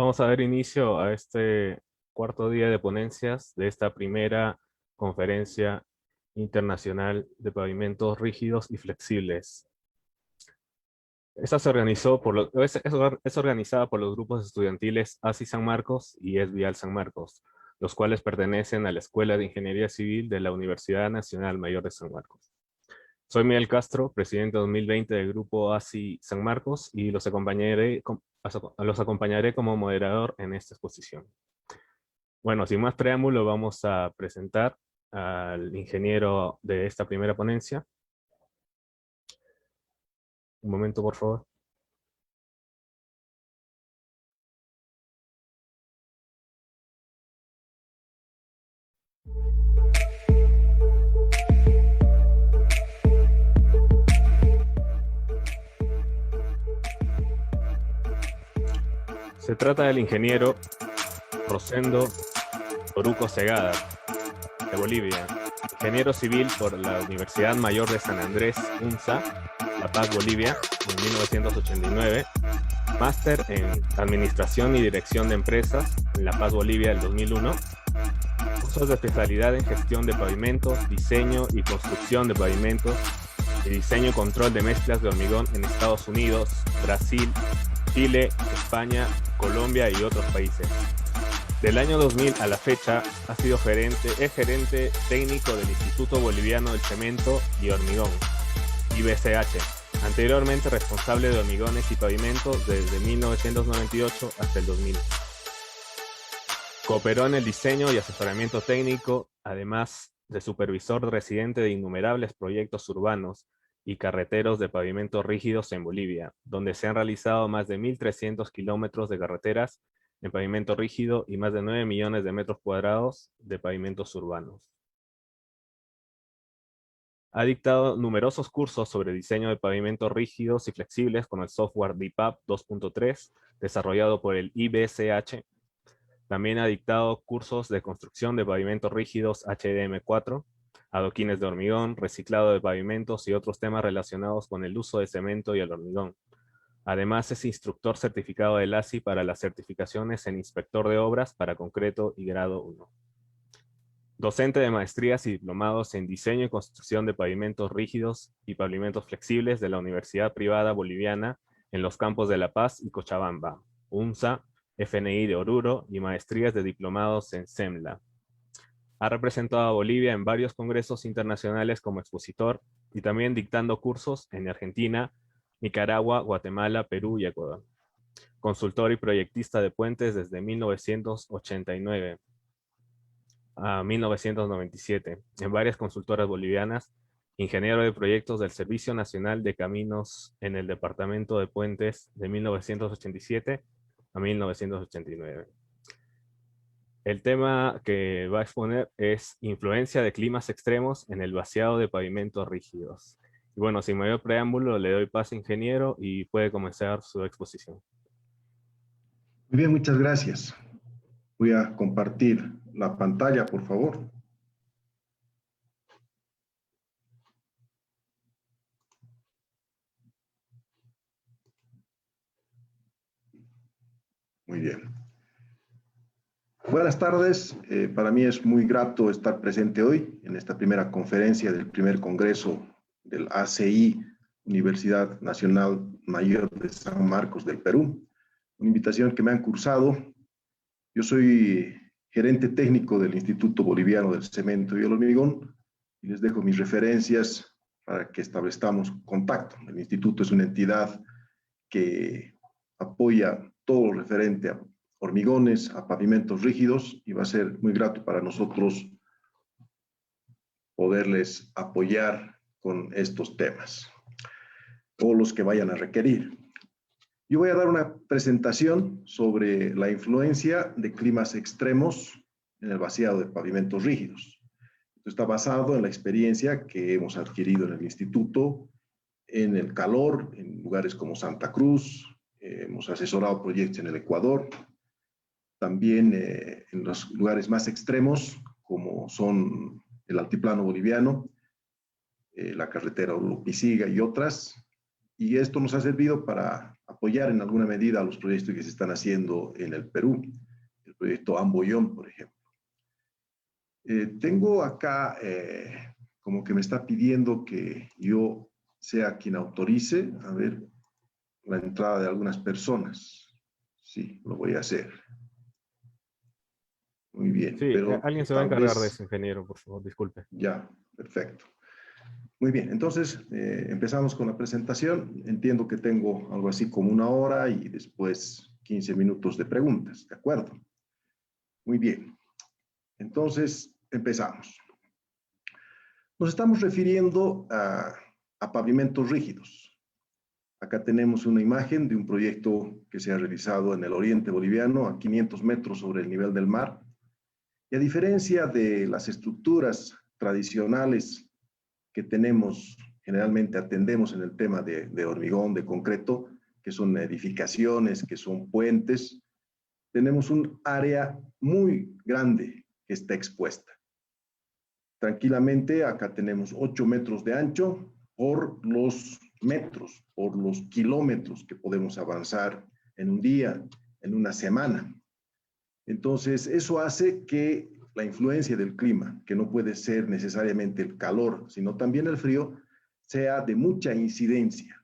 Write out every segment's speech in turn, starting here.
Vamos a dar inicio a este cuarto día de ponencias de esta primera conferencia internacional de pavimentos rígidos y flexibles. Esta se organizó es organizada por los grupos estudiantiles ASI San Marcos y ESVIAL San Marcos, los cuales pertenecen a la Escuela de Ingeniería Civil de la Universidad Nacional Mayor de San Marcos. Soy Miguel Castro, presidente 2020 del grupo ASI San Marcos, y los acompañaré como moderador en esta exposición. Bueno, sin más preámbulo, vamos a presentar al ingeniero de esta primera ponencia. Un momento, por favor. Se trata del ingeniero Rosendo Toruco Segada, de Bolivia, ingeniero civil por la Universidad Mayor de San Andrés, UNSA, La Paz, Bolivia, en 1989, máster en Administración y Dirección de Empresas en La Paz, Bolivia, del 2001, cursos de especialidad en Gestión de Pavimentos, Diseño y Construcción de Pavimentos, y Diseño y Control de Mezclas de Hormigón en Estados Unidos, Brasil, Chile, España, Colombia y otros países. Del año 2000 a la fecha ha sido gerente técnico del Instituto Boliviano del Cemento y Hormigón, IBCH, anteriormente responsable de hormigones y pavimentos desde 1998 hasta el 2000. Cooperó en el diseño y asesoramiento técnico, además de supervisor residente de innumerables proyectos urbanos y carreteros de pavimentos rígidos en Bolivia, donde se han realizado más de 1.300 kilómetros de carreteras en pavimento rígido y más de 9 millones de metros cuadrados de pavimentos urbanos. Ha dictado numerosos cursos sobre diseño de pavimentos rígidos y flexibles con el software DIPAP 2.3, desarrollado por el IBCH. También ha dictado cursos de construcción de pavimentos rígidos HDM4, adoquines de hormigón, reciclado de pavimentos y otros temas relacionados con el uso de cemento y el hormigón. Además, es instructor certificado del ASI para las certificaciones en inspector de obras para concreto y grado 1. Docente de maestrías y diplomados en diseño y construcción de pavimentos rígidos y pavimentos flexibles de la Universidad Privada Boliviana en los campos de La Paz y Cochabamba, UNSA, FNI de Oruro y maestrías de diplomados en SEMLA. Ha representado a Bolivia en varios congresos internacionales como expositor y también dictando cursos en Argentina, Nicaragua, Guatemala, Perú y Ecuador. Consultor y proyectista de puentes desde 1989 a 1997 en varias consultoras bolivianas, ingeniero de proyectos del Servicio Nacional de Caminos en el Departamento de Puentes de 1987 a 1989. El tema que va a exponer es influencia de climas extremos en el vaciado de pavimentos rígidos. Y bueno, sin mayor preámbulo, le doy paso, ingeniero, y puede comenzar su exposición. Muy bien, muchas gracias. Voy a compartir la pantalla, por favor. Muy bien. Buenas tardes. Para mí es muy grato estar presente hoy en esta primera conferencia del primer congreso del ACI, Universidad Nacional Mayor de San Marcos del Perú. Una invitación que me han cursado. Yo soy gerente técnico del Instituto Boliviano del Cemento y el Hormigón y les dejo mis referencias para que establezcamos contacto. El instituto es una entidad que apoya todo lo referente a hormigones, a pavimentos rígidos, y va a ser muy grato para nosotros poderles apoyar con estos temas o los que vayan a requerir. Yo voy a dar una presentación sobre la influencia de climas extremos en el vaciado de pavimentos rígidos. Esto está basado en la experiencia que hemos adquirido en el instituto, en el calor, en lugares como Santa Cruz, hemos asesorado proyectos en el Ecuador, también en los lugares más extremos, como son el altiplano boliviano, la carretera Oruro-Pisiga y otras, Y esto nos ha servido para apoyar en alguna medida los proyectos que se están haciendo en el Perú, el proyecto Amboyón, por ejemplo. Tengo acá como que me está pidiendo que yo sea quien autorice, a ver, la entrada de algunas personas. Sí, lo voy a hacer. Muy bien, Sí, pero alguien se va a tal encargar de vez eso, ingeniero, por favor, disculpe. ya, perfecto. Muy bien, entonces empezamos con la presentación. Entiendo que tengo algo así como 1 hora y después 15 minutos de preguntas, ¿de acuerdo? Muy bien, entonces empezamos. Nos estamos refiriendo a pavimentos rígidos. Acá tenemos una imagen de un proyecto que se ha realizado en el oriente boliviano a 500 metros sobre el nivel del mar. Y a diferencia de las estructuras tradicionales que tenemos, generalmente atendemos en el tema de hormigón, de concreto, que son edificaciones, que son puentes, tenemos un área muy grande que está expuesta. Tranquilamente, acá tenemos 8 metros de ancho por los metros, por los kilómetros que podemos avanzar en un día, en una semana. Entonces, eso hace que la influencia del clima, que no puede ser necesariamente el calor, sino también el frío, sea de mucha incidencia,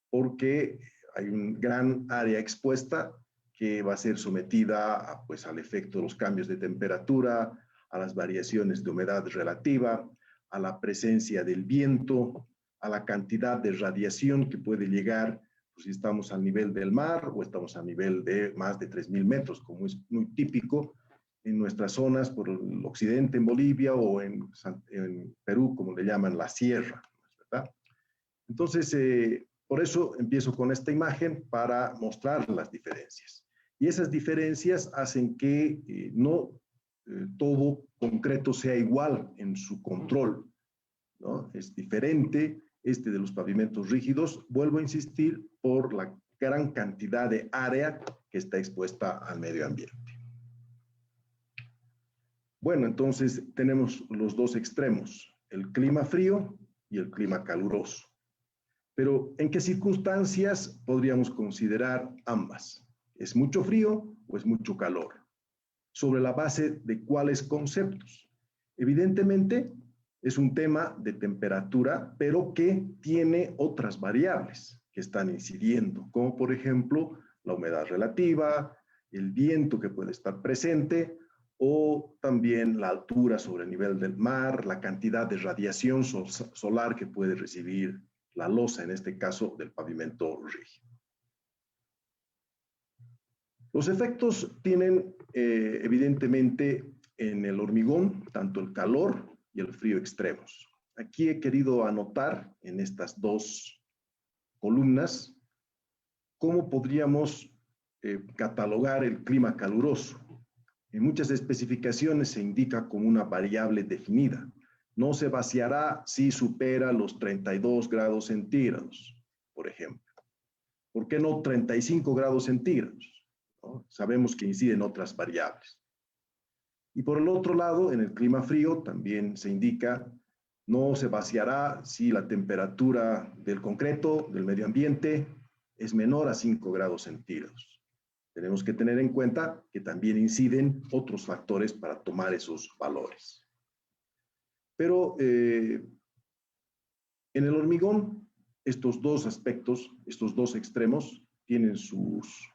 porque hay un gran área expuesta que va a ser sometida a, pues, al efecto de los cambios de temperatura, a las variaciones de humedad relativa, a la presencia del viento, a la cantidad de radiación que puede llegar, pues, si estamos al nivel del mar o estamos a nivel de más de 3.000 metros, como es muy típico en nuestras zonas por el occidente en Bolivia o en Perú, como le llaman la sierra, ¿verdad? Entonces, por eso empiezo con esta imagen para mostrar las diferencias. Y esas diferencias hacen que no todo concreto sea igual en su control, ¿no? Es diferente este de los pavimentos rígidos, vuelvo a insistir, por la gran cantidad de área que está expuesta al medio ambiente. Bueno, entonces tenemos los dos extremos, el clima frío y el clima caluroso. Pero, ¿en qué circunstancias podríamos considerar ambas? ¿Es mucho frío o es mucho calor? ¿Sobre la base de cuáles conceptos? Evidentemente, es un tema de temperatura, pero que tiene otras variables que están incidiendo, como por ejemplo la humedad relativa, el viento que puede estar presente, o también la altura sobre el nivel del mar, la cantidad de radiación solar que puede recibir la losa, en este caso del pavimento rígido. Los efectos tienen evidentemente en el hormigón tanto el calor y el frío extremos. Aquí he querido anotar en estas dos columnas cómo podríamos catalogar el clima caluroso. En muchas especificaciones se indica como una variable definida. No se vaciará si supera los 32 grados centígrados, por ejemplo. ¿Por qué no 35 grados centígrados? ¿No? Sabemos que inciden otras variables. Y por el otro lado, en el clima frío también se indica no se vaciará si la temperatura del concreto, del medio ambiente, es menor a 5 grados centígrados. Tenemos que tener en cuenta que también inciden otros factores para tomar esos valores. Pero en el hormigón, estos dos aspectos, estos dos extremos, tienen sus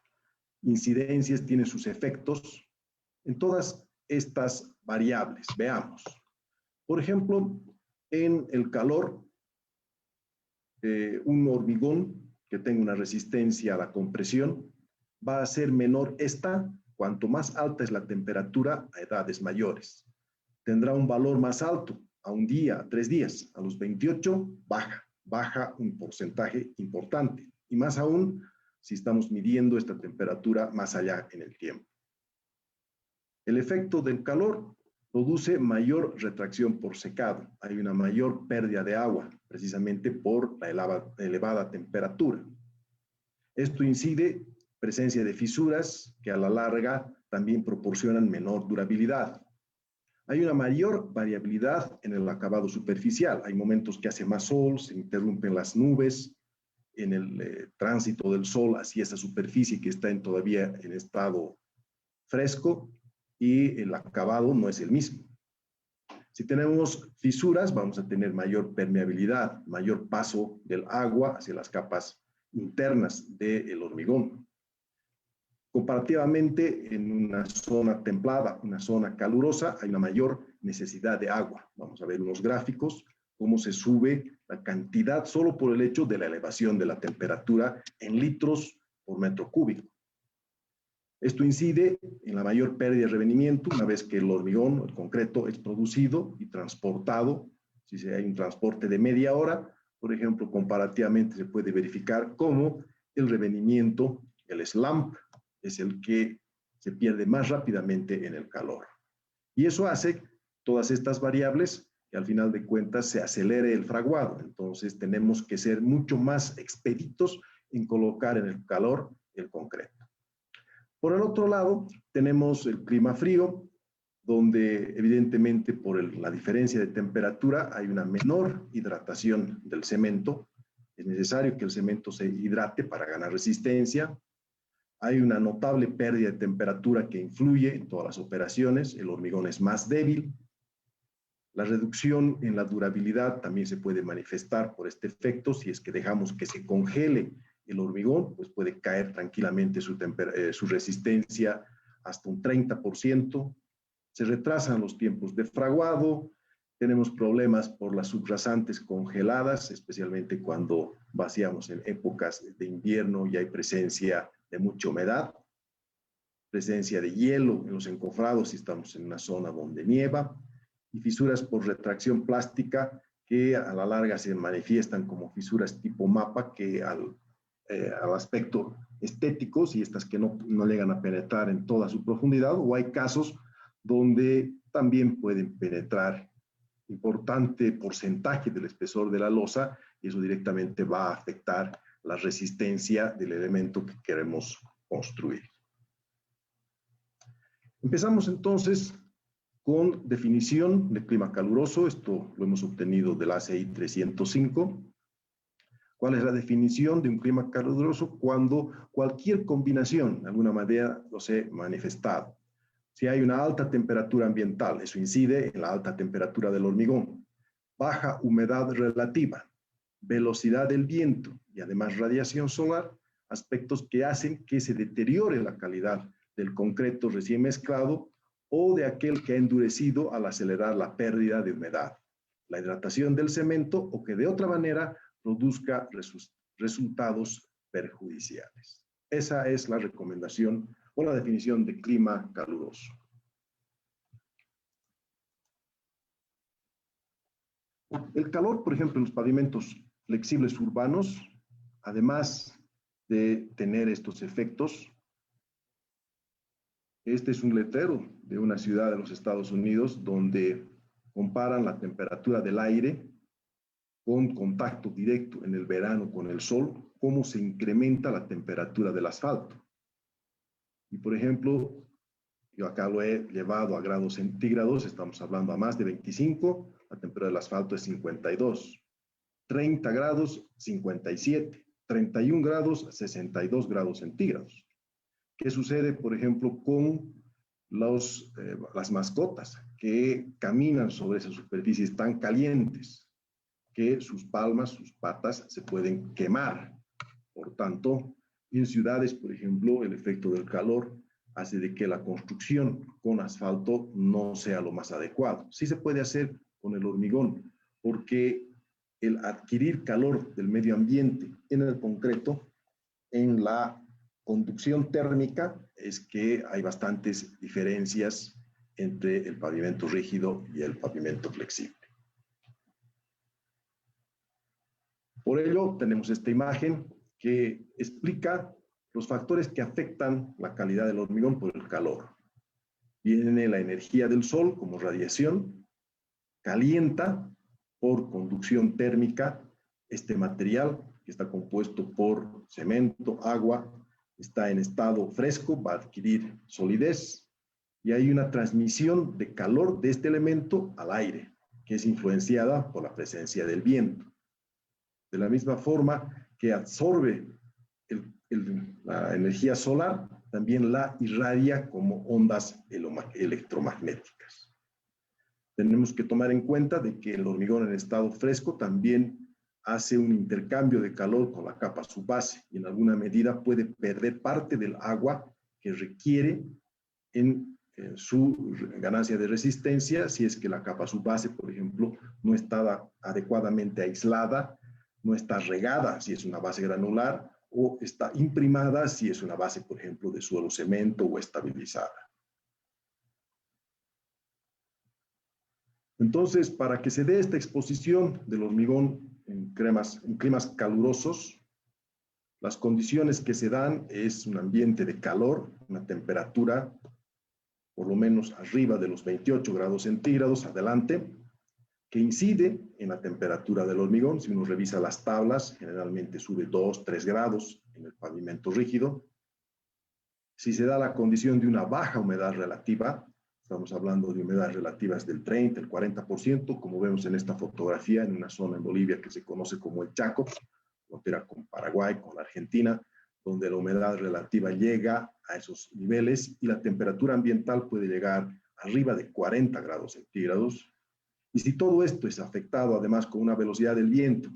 incidencias, tienen sus efectos en todas estas variables. Veamos. Por ejemplo, en el calor, un hormigón que tenga una resistencia a la compresión va a ser menor esta cuanto más alta es la temperatura a edades mayores. Tendrá un valor más alto a un día, a 3 días. A los 28 baja un porcentaje importante. Y más aún si estamos midiendo esta temperatura más allá en el tiempo. El efecto del calor produce mayor retracción por secado. Hay una mayor pérdida de agua, precisamente por la elevada temperatura. Esto incide presencia de fisuras que a la larga también proporcionan menor durabilidad. Hay una mayor variabilidad en el acabado superficial. Hay momentos que hace más sol, se interrumpen las nubes, en el tránsito del sol hacia esa superficie que está todavía en estado fresco, y el acabado no es el mismo. Si tenemos fisuras, vamos a tener mayor permeabilidad, mayor paso del agua hacia las capas internas del hormigón. Comparativamente, en una zona templada, una zona calurosa, hay una mayor necesidad de agua. Vamos a ver unos gráficos, cómo se sube la cantidad solo por el hecho de la elevación de la temperatura en litros por metro cúbico. Esto incide en la mayor pérdida de revenimiento una vez que el hormigón, el concreto, es producido y transportado. Si hay un transporte de media hora, por ejemplo, comparativamente se puede verificar cómo el revenimiento, el slump, es el que se pierde más rápidamente en el calor. Y eso hace todas estas variables que al final de cuentas se acelere el fraguado. Entonces tenemos que ser mucho más expeditos en colocar en el calor el concreto. Por el otro lado, tenemos el clima frío, donde evidentemente por la diferencia de temperatura hay una menor hidratación del cemento. Es necesario que el cemento se hidrate para ganar resistencia. Hay una notable pérdida de temperatura que influye en todas las operaciones. El hormigón es más débil. La reducción en la durabilidad también se puede manifestar por este efecto. Si es que dejamos que se congele el hormigón, pues puede caer tranquilamente su resistencia hasta un 30%. Se retrasan los tiempos de fraguado. Tenemos problemas por las subrasantes congeladas, especialmente cuando vaciamos en épocas de invierno y hay presencia de mucha humedad, presencia de hielo en los encofrados si estamos en una zona donde nieva, y fisuras por retracción plástica que a la larga se manifiestan como fisuras tipo mapa, que al aspecto estético, si estas que no llegan a penetrar en toda su profundidad, o hay casos donde también pueden penetrar importante porcentaje del espesor de la losa, y eso directamente va a afectar la resistencia del elemento que queremos construir. Empezamos entonces con definición de clima caluroso. Esto lo hemos obtenido del ACI 305. ¿Cuál es la definición de un clima caluroso? Cuando cualquier combinación, de alguna manera, los he manifestado. Si hay una alta temperatura ambiental, eso incide en la alta temperatura del hormigón. Baja humedad relativa, velocidad del viento y además radiación solar, aspectos que hacen que se deteriore la calidad del concreto recién mezclado o de aquel que ha endurecido al acelerar la pérdida de humedad, la hidratación del cemento, o que de otra manera produzca resultados perjudiciales. Esa es la recomendación o la definición de clima caluroso. El calor, por ejemplo, en los pavimentos flexibles urbanos, además de tener estos efectos, este es un letrero de una ciudad de los Estados Unidos donde comparan la temperatura del aire con contacto directo en el verano con el sol, cómo se incrementa la temperatura del asfalto. Y por ejemplo, yo acá lo he llevado a grados centígrados, estamos hablando a más de 25, la temperatura del asfalto es 52, 30 grados, 57, 31 grados, 62 grados centígrados. ¿Qué sucede, por ejemplo, con las mascotas que caminan sobre esas superficies tan calientes que sus palmas, sus patas se pueden quemar? Por tanto, en ciudades, por ejemplo, el efecto del calor hace de que la construcción con asfalto no sea lo más adecuado. Sí se puede hacer con el hormigón, porque el adquirir calor del medio ambiente en el concreto, en la conducción térmica, es que hay bastantes diferencias entre el pavimento rígido y el pavimento flexible. Por ello, tenemos esta imagen que explica los factores que afectan la calidad del hormigón por el calor. Viene la energía del sol como radiación, calienta por conducción térmica este material que está compuesto por cemento, agua, está en estado fresco, va a adquirir solidez, y hay una transmisión de calor de este elemento al aire, que es influenciada por la presencia del viento. De la misma forma, que absorbe la energía solar, también la irradia como ondas electromagnéticas. Tenemos que tomar en cuenta de que el hormigón en estado fresco también hace un intercambio de calor con la capa subbase y en alguna medida puede perder parte del agua que requiere en su ganancia de resistencia si es que la capa subbase, por ejemplo, no está adecuadamente aislada, no está regada si es una base granular o está imprimada si es una base, por ejemplo, de suelo cemento o estabilizada. Entonces, para que se dé esta exposición del hormigón en climas calurosos, las condiciones que se dan es un ambiente de calor, una temperatura por lo menos arriba de los 28 grados centígrados, adelante, que incide en la temperatura del hormigón. Si uno revisa las tablas, generalmente sube 2, 3 grados en el pavimento rígido. Si se da la condición de una baja humedad relativa, estamos hablando de humedades relativas del 30, el 40%, como vemos en esta fotografía, en una zona en Bolivia que se conoce como el Chaco, frontera con Paraguay, con la Argentina, donde la humedad relativa llega a esos niveles y la temperatura ambiental puede llegar arriba de 40 grados centígrados. Y si todo esto es afectado además con una velocidad del viento,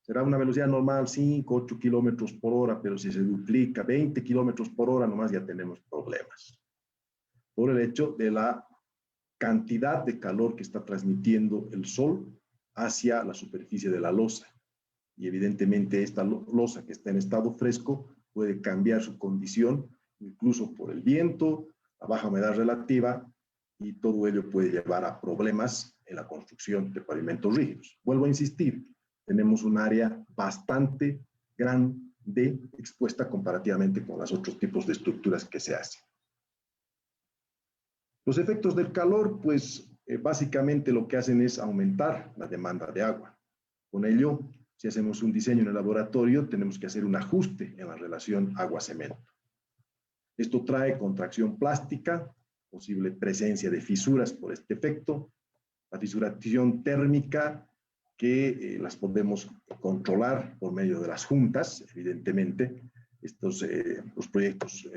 será una velocidad normal 5, 8 kilómetros por hora, pero si se duplica 20 kilómetros por hora, nomás ya tenemos problemas. Por el hecho de la cantidad de calor que está transmitiendo el sol hacia la superficie de la losa. Y evidentemente esta losa que está en estado fresco puede cambiar su condición, incluso por el viento, la baja humedad relativa, y todo ello puede llevar a problemas en la construcción de pavimentos rígidos. Vuelvo a insistir, tenemos un área bastante grande expuesta comparativamente con los otros tipos de estructuras que se hacen. Los efectos del calor, pues básicamente lo que hacen es aumentar la demanda de agua. Con ello, si hacemos un diseño en el laboratorio, tenemos que hacer un ajuste en la relación agua-cemento. Esto trae contracción plástica, posible presencia de fisuras por este efecto, la fisuración térmica, que las podemos controlar por medio de las juntas, evidentemente. Los proyectos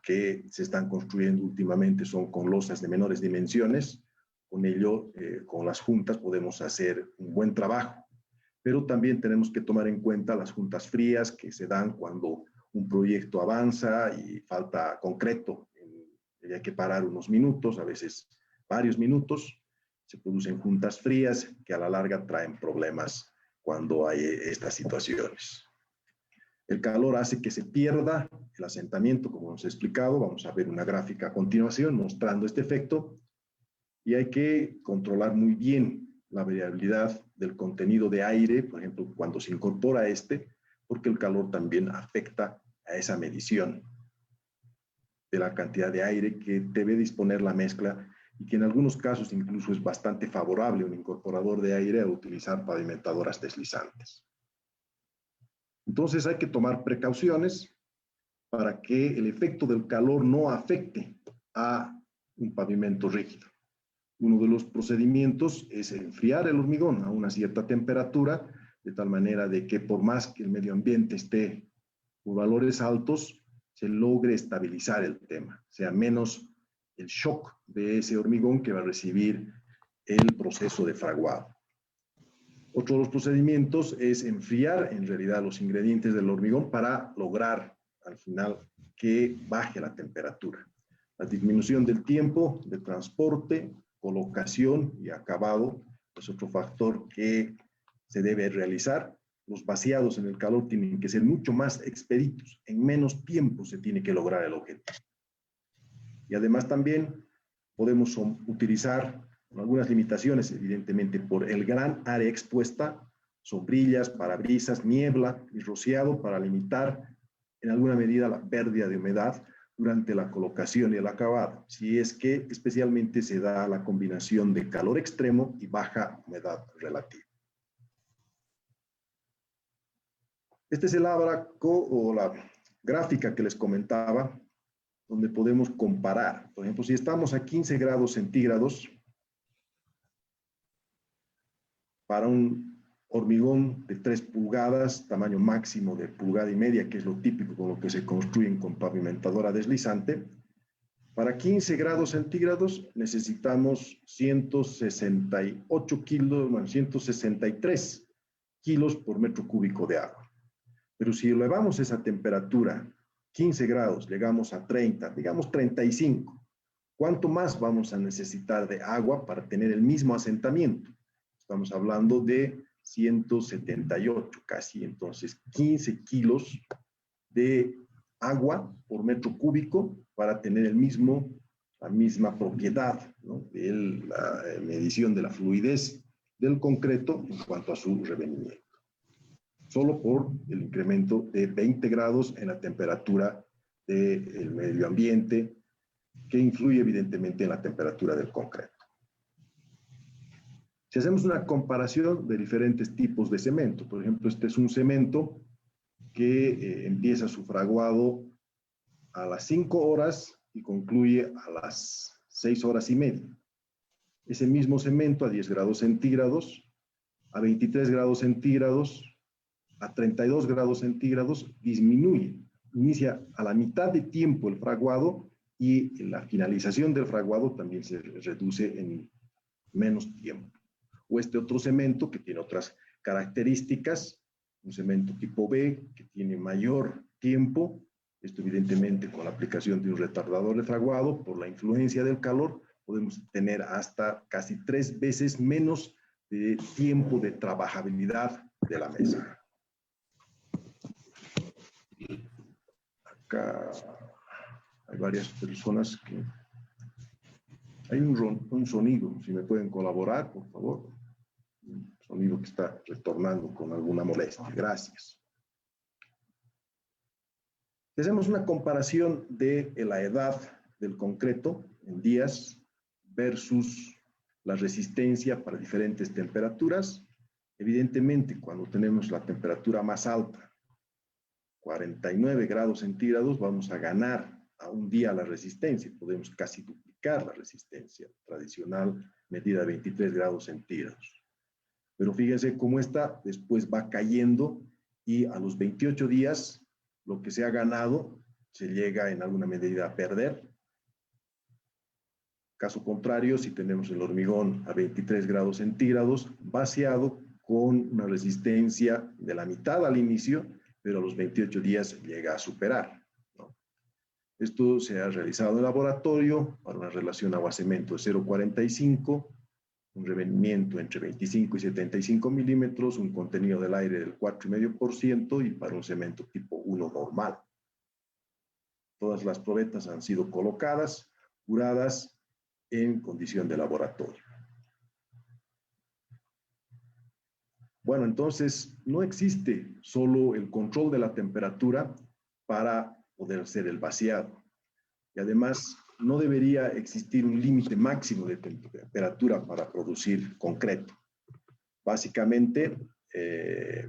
que se están construyendo últimamente son con losas de menores dimensiones. Con ello, con las juntas podemos hacer un buen trabajo. Pero también tenemos que tomar en cuenta las juntas frías que se dan cuando un proyecto avanza y falta concreto. Hay que parar unos minutos, a veces varios minutos. Se producen juntas frías que a la larga traen problemas cuando hay estas situaciones. El calor hace que se pierda el asentamiento, como hemos explicado. Vamos a ver una gráfica a continuación mostrando este efecto. Y hay que controlar muy bien la variabilidad del contenido de aire, por ejemplo, cuando se incorpora porque el calor también afecta a esa medición de la cantidad de aire que debe disponer la mezcla y que en algunos casos incluso es bastante favorable un incorporador de aire a utilizar pavimentadoras deslizantes. Entonces hay que tomar precauciones para que el efecto del calor no afecte a un pavimento rígido. Uno de los procedimientos es enfriar el hormigón a una cierta temperatura, de tal manera de que por más que el medio ambiente esté por valores altos, se logre estabilizar el tema, sea menos el shock de ese hormigón que va a recibir el proceso de fraguado. Otro de los procedimientos es enfriar en realidad los ingredientes del hormigón para lograr al final que baje la temperatura. La disminución del tiempo de transporte, colocación y acabado es otro factor que se debe realizar. Los vaciados en el calor tienen que ser mucho más expeditos. En menos tiempo se tiene que lograr el objetivo. Y además también podemos utilizar con algunas limitaciones, evidentemente, por el gran área expuesta, sombrillas, parabrisas, niebla y rociado para limitar en alguna medida la pérdida de humedad durante la colocación y el acabado, si es que especialmente se da la combinación de calor extremo y baja humedad relativa. Este es el abraco o la gráfica que les comentaba, donde podemos comparar. Por ejemplo, si estamos a 15 grados centígrados, para un hormigón de 3 pulgadas, tamaño máximo de 1,5 pulgadas, que es lo típico con lo que se construyen con pavimentadora deslizante. Para 15 grados centígrados necesitamos 168 kilos, bueno, 163 kilos por metro cúbico de agua. Pero si elevamos esa temperatura, 15 grados, llegamos a 30, digamos 35, ¿cuánto más vamos a necesitar de agua para tener el mismo asentamiento? Estamos hablando de 178 casi, entonces 15 kilos de agua por metro cúbico para tener la misma propiedad, ¿no?, de la medición de la fluidez del concreto en cuanto a su revenimiento. Solo por el incremento de 20 grados en la temperatura del medio ambiente, que influye evidentemente en la temperatura del concreto. Si hacemos una comparación de diferentes tipos de cemento, por ejemplo, este es un cemento que empieza su fraguado a las 5 horas y concluye a las 6 horas y media. Ese mismo cemento a 10 grados centígrados, a 23 grados centígrados, a 32 grados centígrados disminuye. Inicia a la mitad de tiempo el fraguado y la finalización del fraguado también se reduce en menos tiempo. O este otro cemento que tiene otras características, un cemento tipo B que tiene mayor tiempo, esto evidentemente con la aplicación de un retardador de fraguado, por la influencia del calor, podemos tener hasta casi 3 veces menos de tiempo de trabajabilidad de la mesa. Acá hay varias personas que... Hay un sonido, si me pueden colaborar, por favor. Un sonido que está retornando con alguna molestia. Gracias. Hacemos una comparación de la edad del concreto en días versus la resistencia para diferentes temperaturas. Evidentemente, cuando tenemos la temperatura más alta, 49 grados centígrados, vamos a ganar a un día la resistencia. Podemos casi duplicar la resistencia tradicional medida de 23 grados centígrados. Pero fíjense cómo esta después va cayendo y a los 28 días lo que se ha ganado se llega en alguna medida a perder. Caso contrario, si tenemos el hormigón a 23 grados centígrados, vaciado con una resistencia de la mitad al inicio, pero a los 28 días llega a superar, ¿no? Esto se ha realizado en laboratorio para una relación agua-cemento de 0,45, un revenimiento entre 25 y 75 milímetros, un contenido del aire del 4,5% y para un cemento tipo 1 normal. Todas las probetas han sido colocadas, curadas en condición de laboratorio. Bueno, entonces no existe solo el control de la temperatura para poder hacer el vaciado. Y además no debería existir un límite máximo de temperatura para producir concreto. Básicamente,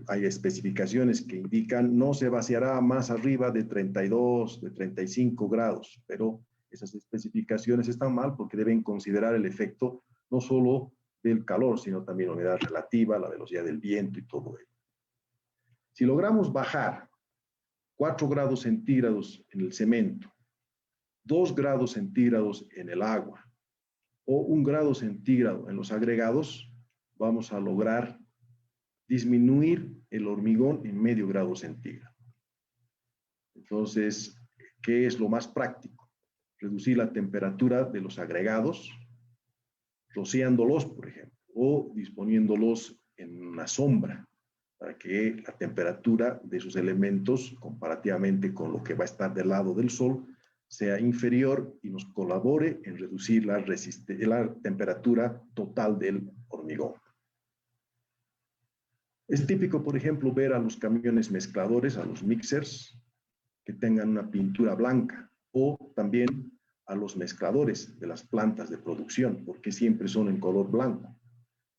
hay especificaciones que indican no se vaciará más arriba de 32, de 35 grados, pero esas especificaciones están mal porque deben considerar el efecto no solo del calor, sino también la humedad relativa, la velocidad del viento y todo ello. Si logramos bajar 4 grados centígrados en el cemento, 2 grados centígrados en el agua o 1 grado centígrado en los agregados, vamos a lograr disminuir el hormigón en medio grado centígrado. Entonces, ¿qué es lo más práctico? Reducir la temperatura de los agregados, rociándolos, por ejemplo, o disponiéndolos en una sombra, para que la temperatura de sus elementos, comparativamente con lo que va a estar del lado del sol, sea inferior y nos colabore en reducir la temperatura total del hormigón. Es típico, por ejemplo, ver a los camiones mezcladores, a los mixers, que tengan una pintura blanca, o también a los mezcladores de las plantas de producción, porque siempre son en color blanco,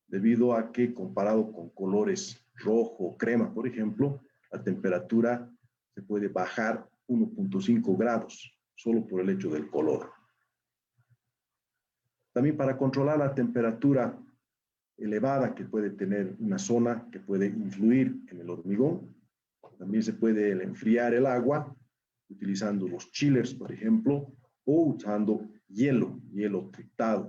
debido a que comparado con colores rojo o crema, por ejemplo, la temperatura se puede bajar 1,5 grados, solo por el hecho del color. También para controlar la temperatura elevada que puede tener una zona que puede influir en el hormigón. También se puede enfriar el agua utilizando los chillers, por ejemplo, o usando hielo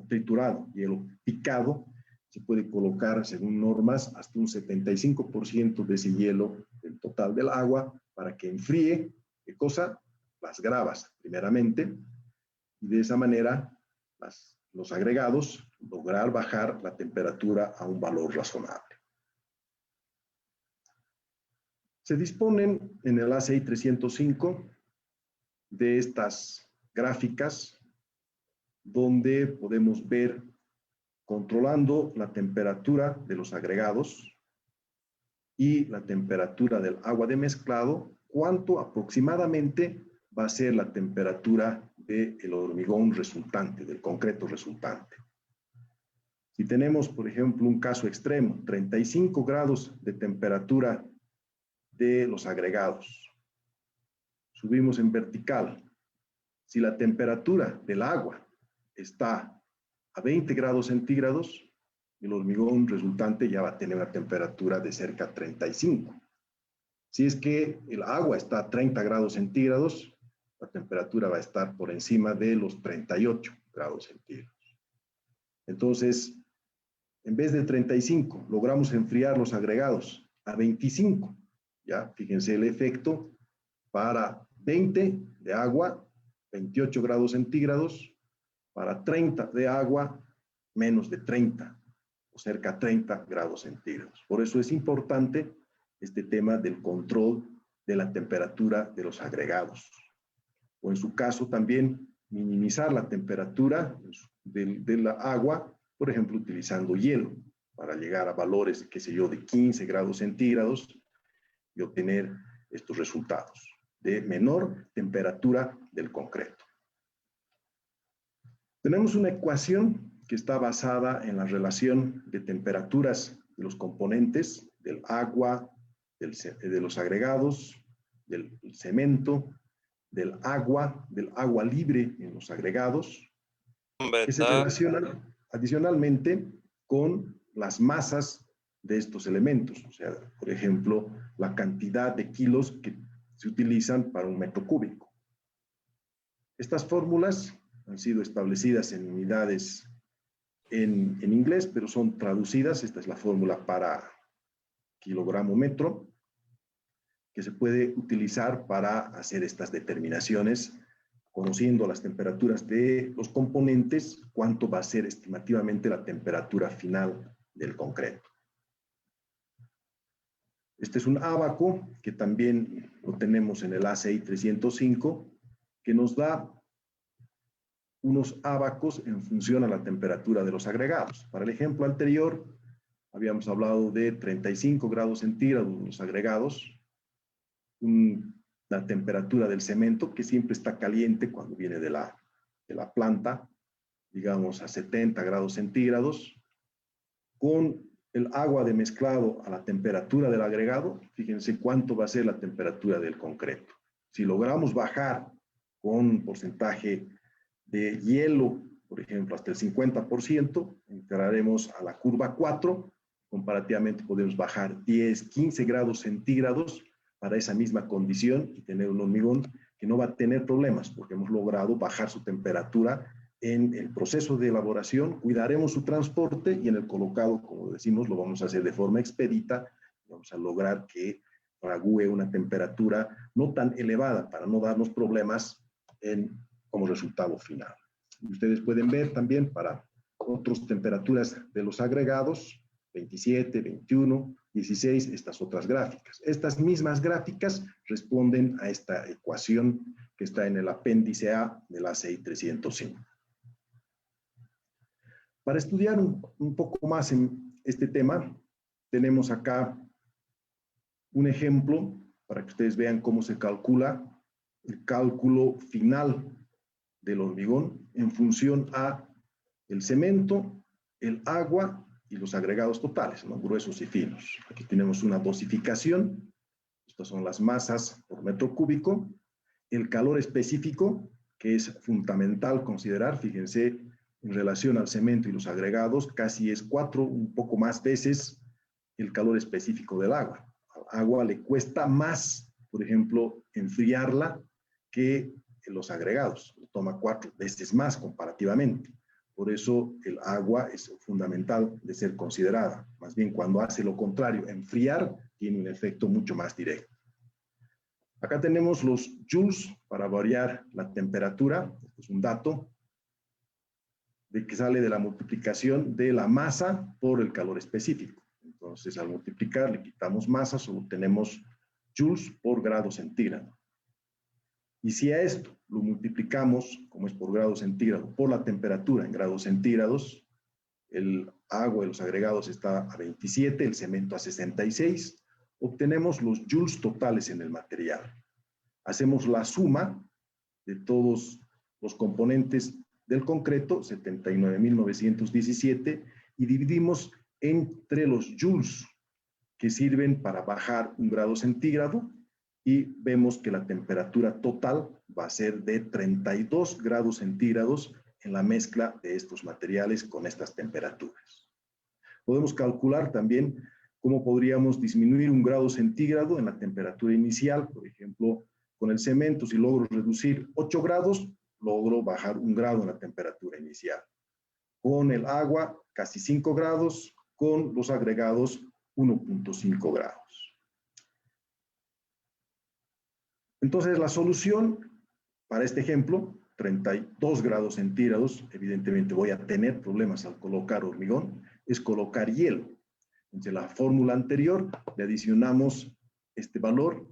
triturado, hielo picado. Se puede colocar, según normas, hasta un 75% de ese hielo del total del agua para que enfríe, ¿qué cosa? Las gravas, primeramente, y de esa manera los agregados lograr bajar la temperatura a un valor razonable. Se disponen en el ACI 305 de estas gráficas donde podemos ver, controlando la temperatura de los agregados y la temperatura del agua de mezclado, cuánto aproximadamente va a ser la temperatura del hormigón resultante, del concreto resultante. Si tenemos, por ejemplo, un caso extremo, 35 grados de temperatura de los agregados, subimos en vertical. Si la temperatura del agua está a 20 grados centígrados, el hormigón resultante ya va a tener una temperatura de cerca de 35. Si es que el agua está a 30 grados centígrados, la temperatura va a estar por encima de los 38 grados centígrados. Entonces, en vez de 35, logramos enfriar los agregados a 25. Ya, fíjense el efecto para 20 de agua, 28 grados centígrados, para 30 de agua, menos de 30, o cerca de 30 grados centígrados. Por eso es importante este tema del control de la temperatura de los agregados. O en su caso también minimizar la temperatura de la agua, por ejemplo, utilizando hielo, para llegar a valores, qué sé yo, de 15 grados centígrados y obtener estos resultados de menor temperatura del concreto. Tenemos una ecuación que está basada en la relación de temperaturas de los componentes, del agua, de los agregados, del cemento, del agua libre en los agregados, que se relacionan adicionalmente con las masas de estos elementos. O sea, por ejemplo, la cantidad de kilos que se utilizan para un metro cúbico. Estas fórmulas han sido establecidas en unidades en inglés, pero son traducidas. Esta es la fórmula para kilogramo metro, que se puede utilizar para hacer estas determinaciones, conociendo las temperaturas de los componentes, cuánto va a ser estimativamente la temperatura final del concreto. Este es un ábaco que también lo tenemos en el ACI 305, que nos da unos ábacos en función a la temperatura de los agregados. Para el ejemplo anterior, habíamos hablado de 35 grados centígrados en los agregados, la temperatura del cemento, que siempre está caliente cuando viene de la planta, digamos a 70 grados centígrados, con el agua de mezclado a la temperatura del agregado. Fíjense cuánto va a ser la temperatura del concreto. Si logramos bajar con un porcentaje de hielo, por ejemplo, hasta el 50%, entraremos a la curva 4, comparativamente podemos bajar 10, 15 grados centígrados para esa misma condición y tener un hormigón que no va a tener problemas, porque hemos logrado bajar su temperatura en el proceso de elaboración, cuidaremos su transporte y en el colocado, como decimos, lo vamos a hacer de forma expedita, vamos a lograr que fragúe una temperatura no tan elevada para no darnos problemas como resultado final. Y ustedes pueden ver también para otras temperaturas de los agregados, 27, 21, 16, estas otras gráficas. Estas mismas gráficas responden a esta ecuación que está en el apéndice A del ACI 305. Para estudiar un poco más en este tema, tenemos acá un ejemplo para que ustedes vean cómo se calcula el cálculo final del hormigón en función a el cemento, el agua y los agregados totales, ¿no? Gruesos y finos. Aquí tenemos una dosificación. Estas son las masas por metro cúbico. El calor específico, que es fundamental considerar. Fíjense, en relación al cemento y los agregados, casi es 4, un poco más veces el calor específico del agua. Al agua le cuesta más, por ejemplo, enfriarla que los agregados. Toma 4 veces más comparativamente. Por eso el agua es fundamental de ser considerada. Más bien, cuando hace lo contrario, enfriar, tiene un efecto mucho más directo. Acá tenemos los joules para variar la temperatura. Este es un dato de que sale de la multiplicación de la masa por el calor específico. Entonces, al multiplicar, le quitamos masa, solo tenemos joules por grado centígrado. Y si a esto lo multiplicamos, como es por grado centígrado, por la temperatura en grados centígrados, el agua y los agregados está a 27, el cemento a 66, obtenemos los joules totales en el material. Hacemos la suma de todos los componentes del concreto, 79.917, y dividimos entre los joules que sirven para bajar un grado centígrado, y vemos que la temperatura total va a ser de 32 grados centígrados en la mezcla de estos materiales con estas temperaturas. Podemos calcular también cómo podríamos disminuir un grado centígrado en la temperatura inicial. Por ejemplo, con el cemento, si logro reducir 8 grados, logro bajar un grado en la temperatura inicial. Con el agua, casi 5 grados, con los agregados, 1.5 grados. Entonces, la solución para este ejemplo, 32 grados centígrados, evidentemente voy a tener problemas al colocar hormigón, es colocar hielo. Entonces, la fórmula anterior le adicionamos este valor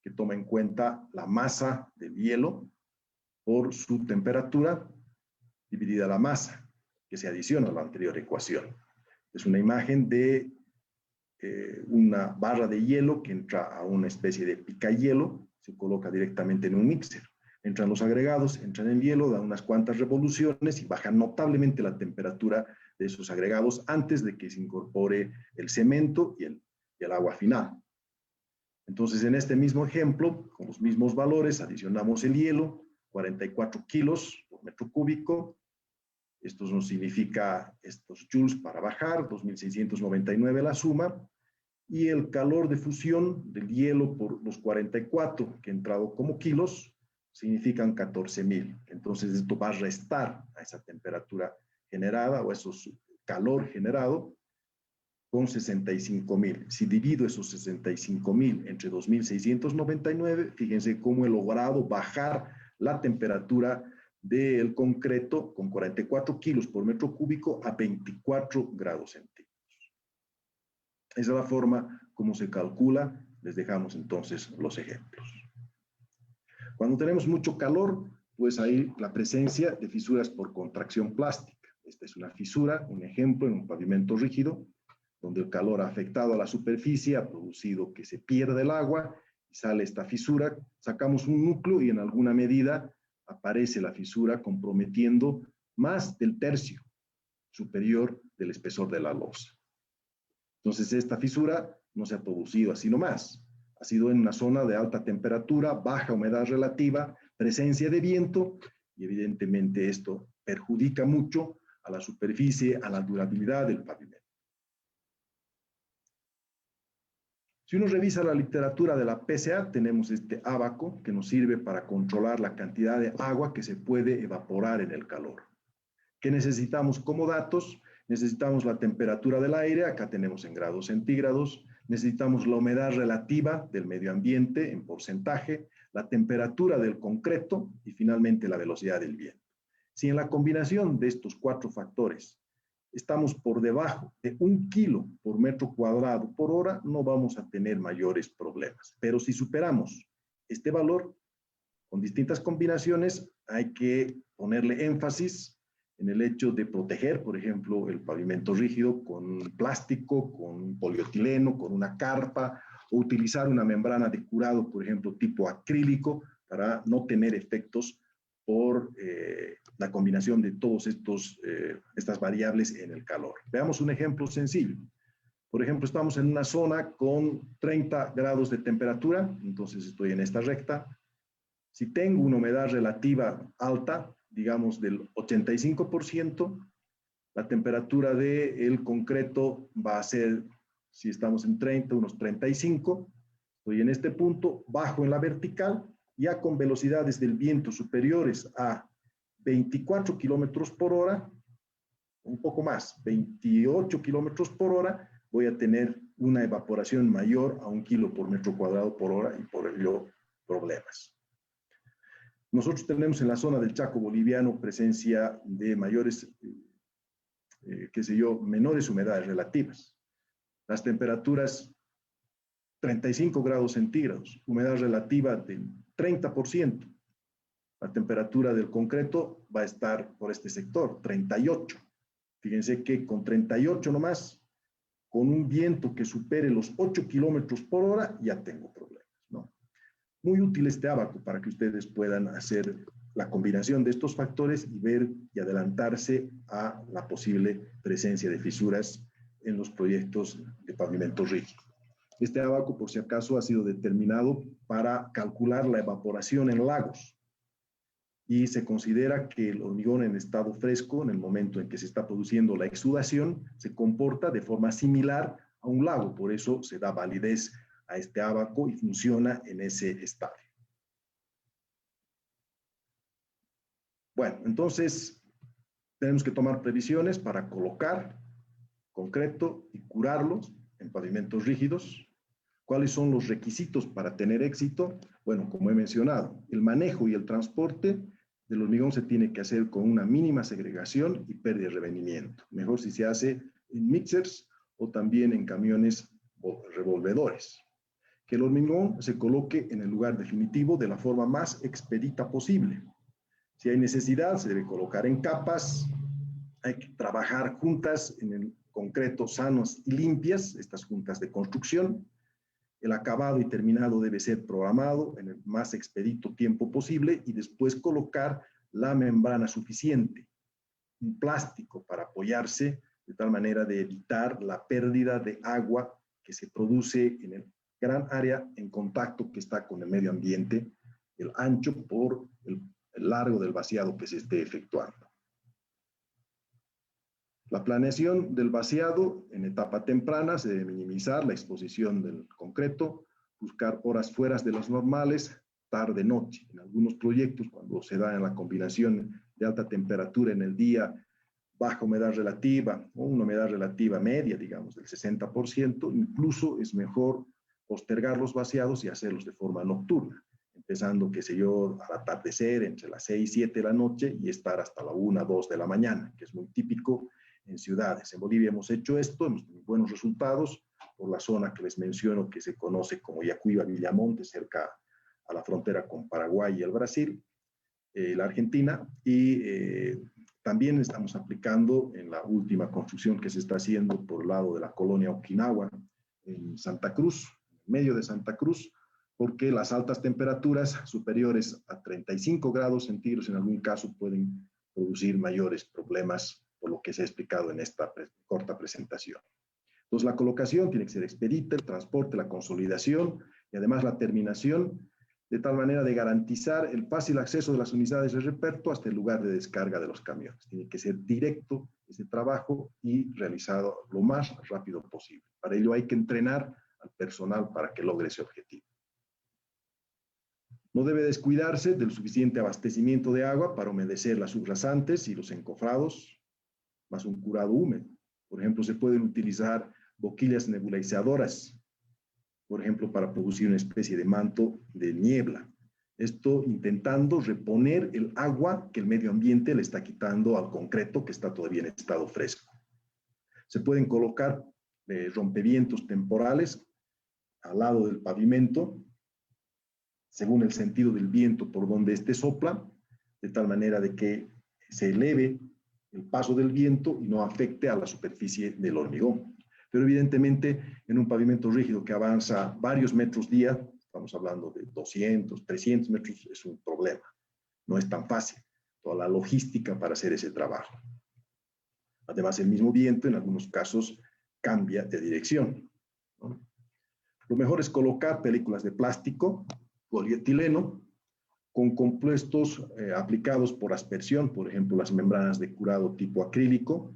que toma en cuenta la masa del hielo por su temperatura dividida la masa, que se adiciona a la anterior ecuación. Es una imagen de una barra de hielo que entra a una especie de picahielo, se coloca directamente en un mixer. Entran los agregados, entran el hielo, da unas cuantas revoluciones y baja notablemente la temperatura de esos agregados antes de que se incorpore el cemento y el agua final. Entonces, en este mismo ejemplo, con los mismos valores, adicionamos el hielo, 44 kilos por metro cúbico. Esto nos significa estos joules para bajar, 2.699 la suma. Y el calor de fusión del hielo por los 44 que he entrado como kilos, significan 14.000. Entonces, esto va a restar a esa temperatura generada o a esos calor generado con 65.000. Si divido esos 65.000 entre 2.699, fíjense cómo he logrado bajar la temperatura del concreto con 44 kilos por metro cúbico a 24 grados centígrados. Esa es la forma como se calcula. Les dejamos entonces los ejemplos. Cuando tenemos mucho calor, pues hay la presencia de fisuras por contracción plástica. Esta es una fisura, un ejemplo en un pavimento rígido, donde el calor ha afectado a la superficie, ha producido que se pierda el agua, y sale esta fisura, sacamos un núcleo y en alguna medida aparece la fisura comprometiendo más del tercio superior del espesor de la losa. Entonces, esta fisura no se ha producido así nomás. Ha sido en una zona de alta temperatura, baja humedad relativa, presencia de viento, y evidentemente esto perjudica mucho a la superficie, a la durabilidad del pavimento. Si uno revisa la literatura de la PCA, tenemos este ábaco que nos sirve para controlar la cantidad de agua que se puede evaporar en el calor. ¿Qué necesitamos como datos? Necesitamos la temperatura del aire, acá tenemos en grados centígrados, necesitamos la humedad relativa del medio ambiente en porcentaje, la temperatura del concreto y finalmente la velocidad del viento. Si en la combinación de estos 4 factores estamos por debajo de 1 kilo por metro cuadrado por hora, no vamos a tener mayores problemas. Pero si superamos este valor, con distintas combinaciones, hay que ponerle énfasis en el hecho de proteger, por ejemplo, el pavimento rígido con plástico, con polietileno, con una carpa, o utilizar una membrana de curado, por ejemplo, tipo acrílico, para no tener efectos por la combinación de todas estas variables en el calor. Veamos un ejemplo sencillo. Por ejemplo, estamos en una zona con 30 grados de temperatura, entonces estoy en esta recta. Si tengo una humedad relativa alta, digamos, del 85%, la temperatura del concreto va a ser, si estamos en 30, unos 35. Estoy en este punto, bajo en la vertical, ya con velocidades del viento superiores a 24 kilómetros por hora, un poco más, 28 kilómetros por hora, voy a tener una evaporación mayor a 1 kilo por metro cuadrado por hora y por ello problemas. Nosotros tenemos en la zona del Chaco boliviano presencia de mayores, menores humedades relativas. Las temperaturas 35 grados centígrados, humedad relativa del 30%. La temperatura del concreto va a estar por este sector, 38. Fíjense que con 38 nomás, con un viento que supere los 8 kilómetros por hora, ya tengo problemas, ¿no? Muy útil este ábaco para que ustedes puedan hacer la combinación de estos factores y ver y adelantarse a la posible presencia de fisuras en los proyectos de pavimento rígido. Este ábaco, por si acaso, ha sido determinado para calcular la evaporación en lagos y se considera que el hormigón en estado fresco, en el momento en que se está produciendo la exudación, se comporta de forma similar a un lago. Por eso se da validez a este ábaco y funciona en ese estadio. Bueno, entonces tenemos que tomar previsiones para colocar concreto y curarlos en pavimentos rígidos. ¿Cuáles son los requisitos para tener éxito? Bueno, como he mencionado, el manejo y el transporte del hormigón se tiene que hacer con una mínima segregación y pérdida de revenimiento. Mejor si se hace en mixers o también en camiones revolvedores. Que el hormigón se coloque en el lugar definitivo de la forma más expedita posible. Si hay necesidad, se debe colocar en capas. Hay que trabajar juntas en el concreto sanos y limpias, estas juntas de construcción. El acabado y terminado debe ser programado en el más expedito tiempo posible y después colocar la membrana suficiente, un plástico para apoyarse de tal manera de evitar la pérdida de agua que se produce en el gran área en contacto que está con el medio ambiente, el ancho por el largo del vaciado que se esté efectuando. La planeación del vaciado en etapa temprana se debe minimizar la exposición del concreto, buscar horas fuera de las normales, tarde-noche. En algunos proyectos, cuando se da en la combinación de alta temperatura en el día, baja humedad relativa o una humedad relativa media, digamos, del 60%, incluso es mejor postergar los vaciados y hacerlos de forma nocturna, empezando, qué sé yo, al atardecer entre las 6 y 7 de la noche y estar hasta la 1, 2 de la mañana, que es muy típico en ciudades. En Bolivia hemos hecho esto, hemos tenido buenos resultados por la zona que les menciono que se conoce como Yacuiba, Villamonte, cerca a la frontera con Paraguay y el Brasil, la Argentina, y también estamos aplicando en la última construcción que se está haciendo por el lado de la colonia Okinawa, en Santa Cruz, en medio de Santa Cruz, porque las altas temperaturas superiores a 35 grados centígrados en algún caso pueden producir mayores problemas, por lo que se ha explicado en esta corta presentación. Entonces, la colocación tiene que ser expedita, el transporte, la consolidación y además la terminación, de tal manera de garantizar el fácil acceso de las unidades de reperto hasta el lugar de descarga de los camiones. Tiene que ser directo ese trabajo y realizado lo más rápido posible. Para ello hay que entrenar al personal para que logre ese objetivo. No debe descuidarse del suficiente abastecimiento de agua para humedecer las subrasantes y los encofrados, más un curado húmedo. Por ejemplo, se pueden utilizar boquillas nebulizadoras, por ejemplo, para producir una especie de manto de niebla. Esto intentando reponer el agua que el medio ambiente le está quitando al concreto que está todavía en estado fresco. Se pueden colocar rompevientos temporales al lado del pavimento, según el sentido del viento por donde éste sopla, de tal manera de que se eleve el paso del viento y no afecte a la superficie del hormigón. Pero evidentemente en un pavimento rígido que avanza varios metros día, estamos hablando de 200, 300 metros, es un problema. No es tan fácil toda la logística para hacer ese trabajo. Además, el mismo viento en algunos casos cambia de dirección, ¿no? Lo mejor es colocar películas de plástico, polietileno, con compuestos aplicados por aspersión, por ejemplo, las membranas de curado tipo acrílico,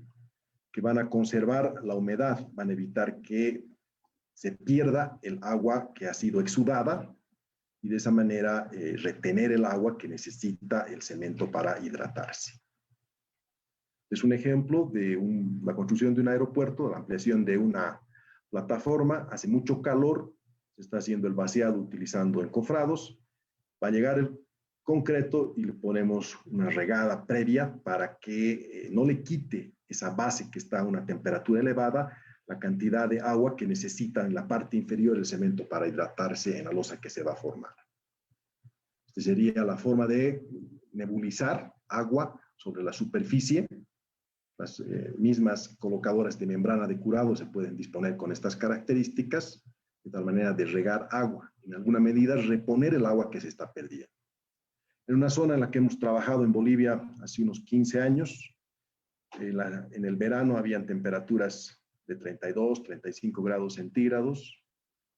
que van a conservar la humedad, van a evitar que se pierda el agua que ha sido exudada y de esa manera retener el agua que necesita el cemento para hidratarse. Es un ejemplo de la construcción de un aeropuerto, la ampliación de una plataforma, hace mucho calor, se está haciendo el vaciado utilizando encofrados, va a llegar el concreto y le ponemos una regada previa para que no le quite esa base que está a una temperatura elevada, la cantidad de agua que necesita en la parte inferior el cemento para hidratarse en la losa que se va a formar. Esta sería la forma de nebulizar agua sobre la superficie. Las mismas colocadoras de membrana de curado se pueden disponer con estas características, de tal manera de regar agua, en alguna medida reponer el agua que se está perdiendo. En una zona en la que hemos trabajado en Bolivia hace unos 15 años, en el verano habían temperaturas de 32, 35 grados centígrados,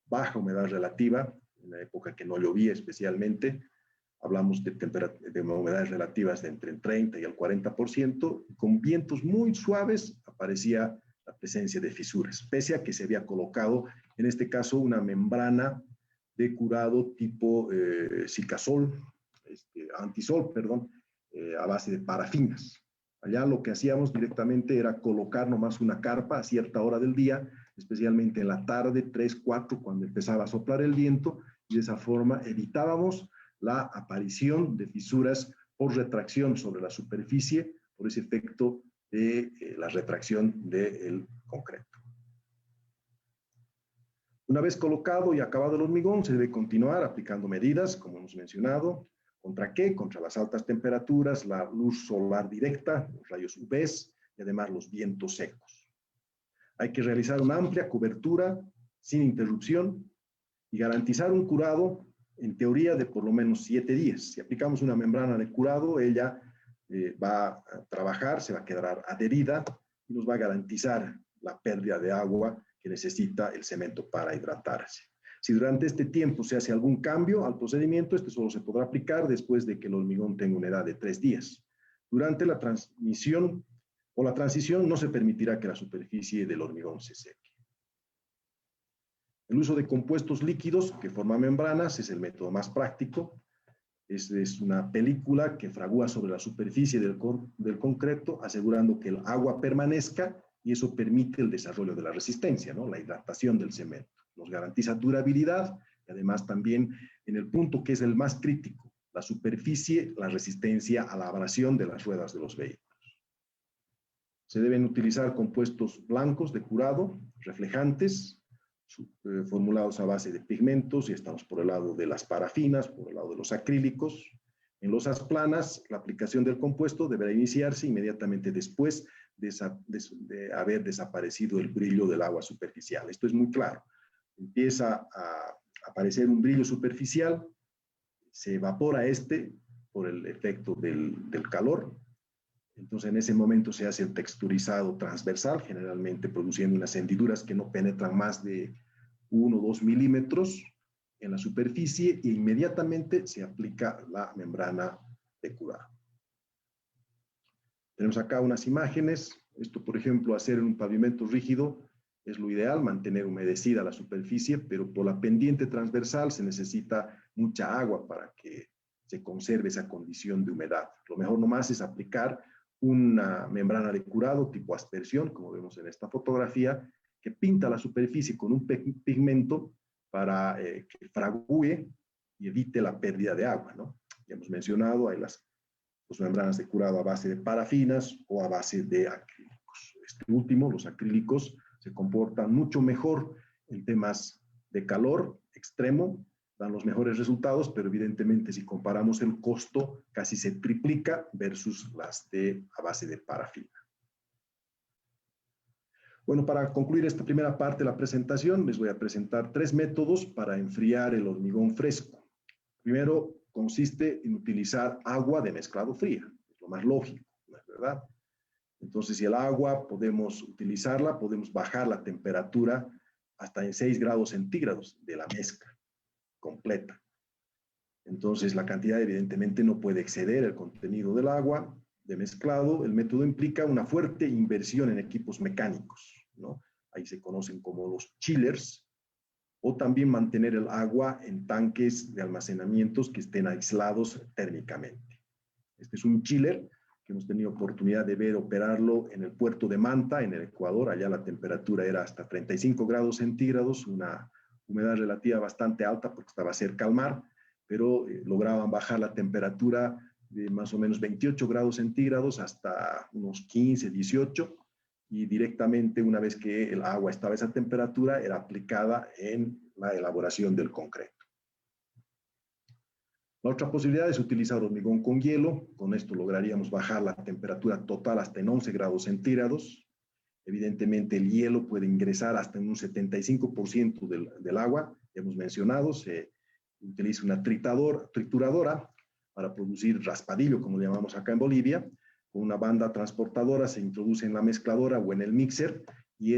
baja humedad relativa, en la época que no llovía especialmente, hablamos de humedades relativas de entre el 30 y el 40%, con vientos muy suaves aparecía la presencia de fisuras, pese a que se había colocado, en este caso, una membrana de curado tipo Sikasol, antisol, perdón, a base de parafinas. Allá lo que hacíamos directamente era colocar nomás una carpa a cierta hora del día, especialmente en la tarde, 3, 4, cuando empezaba a soplar el viento, y de esa forma evitábamos la aparición de fisuras por retracción sobre la superficie, por ese efecto de la retracción del concreto. Una vez colocado y acabado el hormigón, se debe continuar aplicando medidas, como hemos mencionado. ¿Contra qué? Contra las altas temperaturas, la luz solar directa, los rayos UV y además los vientos secos. Hay que realizar una amplia cobertura sin interrupción y garantizar un curado en teoría de por lo menos 7 días. Si aplicamos una membrana de curado, ella va a trabajar, se va a quedar adherida y nos va a garantizar la pérdida de agua que necesita el cemento para hidratarse. Si durante este tiempo se hace algún cambio al procedimiento, este solo se podrá aplicar después de que el hormigón tenga una edad de 3 días. Durante la transmisión o la transición no se permitirá que la superficie del hormigón se seque. El uso de compuestos líquidos que forman membranas es el método más práctico. Es una película que fragúa sobre la superficie del concreto, asegurando que el agua permanezca y eso permite el desarrollo de la resistencia, ¿no? La hidratación del cemento. Nos garantiza durabilidad y además también en el punto que es el más crítico, la superficie, la resistencia a la abrasión de las ruedas de los vehículos. Se deben utilizar compuestos blancos de curado, reflejantes, formulados a base de pigmentos, y estamos por el lado de las parafinas, por el lado de los acrílicos. En losas planas, la aplicación del compuesto deberá iniciarse inmediatamente después de haber desaparecido el brillo del agua superficial. Esto es muy claro. Empieza a aparecer un brillo superficial, se evapora por el efecto del calor. Entonces, en ese momento se hace el texturizado transversal, generalmente produciendo unas hendiduras que no penetran más de 1 o 2 milímetros en la superficie e inmediatamente se aplica la membrana de curado. Tenemos acá unas imágenes. Esto, por ejemplo, hacer en un pavimento rígido es lo ideal, mantener humedecida la superficie, pero por la pendiente transversal se necesita mucha agua para que se conserve esa condición de humedad. Lo mejor nomás es aplicar una membrana de curado tipo aspersión, como vemos en esta fotografía, que pinta la superficie con un pigmento para que fragúe y evite la pérdida de agua, ¿no? Ya hemos mencionado, hay las membranas de curado a base de parafinas o a base de acrílicos. Este último, los acrílicos, se comportan mucho mejor en temas de calor extremo, dan los mejores resultados, pero evidentemente si comparamos el costo, casi se triplica versus las a base de parafina. Bueno, para concluir esta primera parte de la presentación, les voy a presentar 3 métodos para enfriar el hormigón fresco. Primero, consiste en utilizar agua de mezclado fría, es lo más lógico, ¿no es verdad? Entonces, si el agua podemos utilizarla, podemos bajar la temperatura hasta en 6 grados centígrados de la mezcla completa. Entonces, la cantidad evidentemente no puede exceder el contenido del agua de mezclado. El método implica una fuerte inversión en equipos mecánicos, ¿no? Ahí se conocen como los chillers, o también mantener el agua en tanques de almacenamientos que estén aislados térmicamente. Este es un chiller que hemos tenido oportunidad de ver operarlo en el puerto de Manta, en el Ecuador. Allá la temperatura era hasta 35 grados centígrados, una humedad relativa bastante alta porque estaba cerca al mar, pero lograban bajar la temperatura de más o menos 28 grados centígrados hasta unos 15, 18, y directamente una vez que el agua estaba a esa temperatura era aplicada en la elaboración del concreto. La otra posibilidad es utilizar hormigón con hielo. Con esto lograríamos bajar la temperatura total hasta en 11 grados centígrados. Evidentemente el hielo puede ingresar hasta en un 75% del agua. Ya hemos mencionado, se utiliza una trituradora para producir raspadillo, como le llamamos acá en Bolivia. Con una banda transportadora se introduce en la mezcladora o en el mixer, y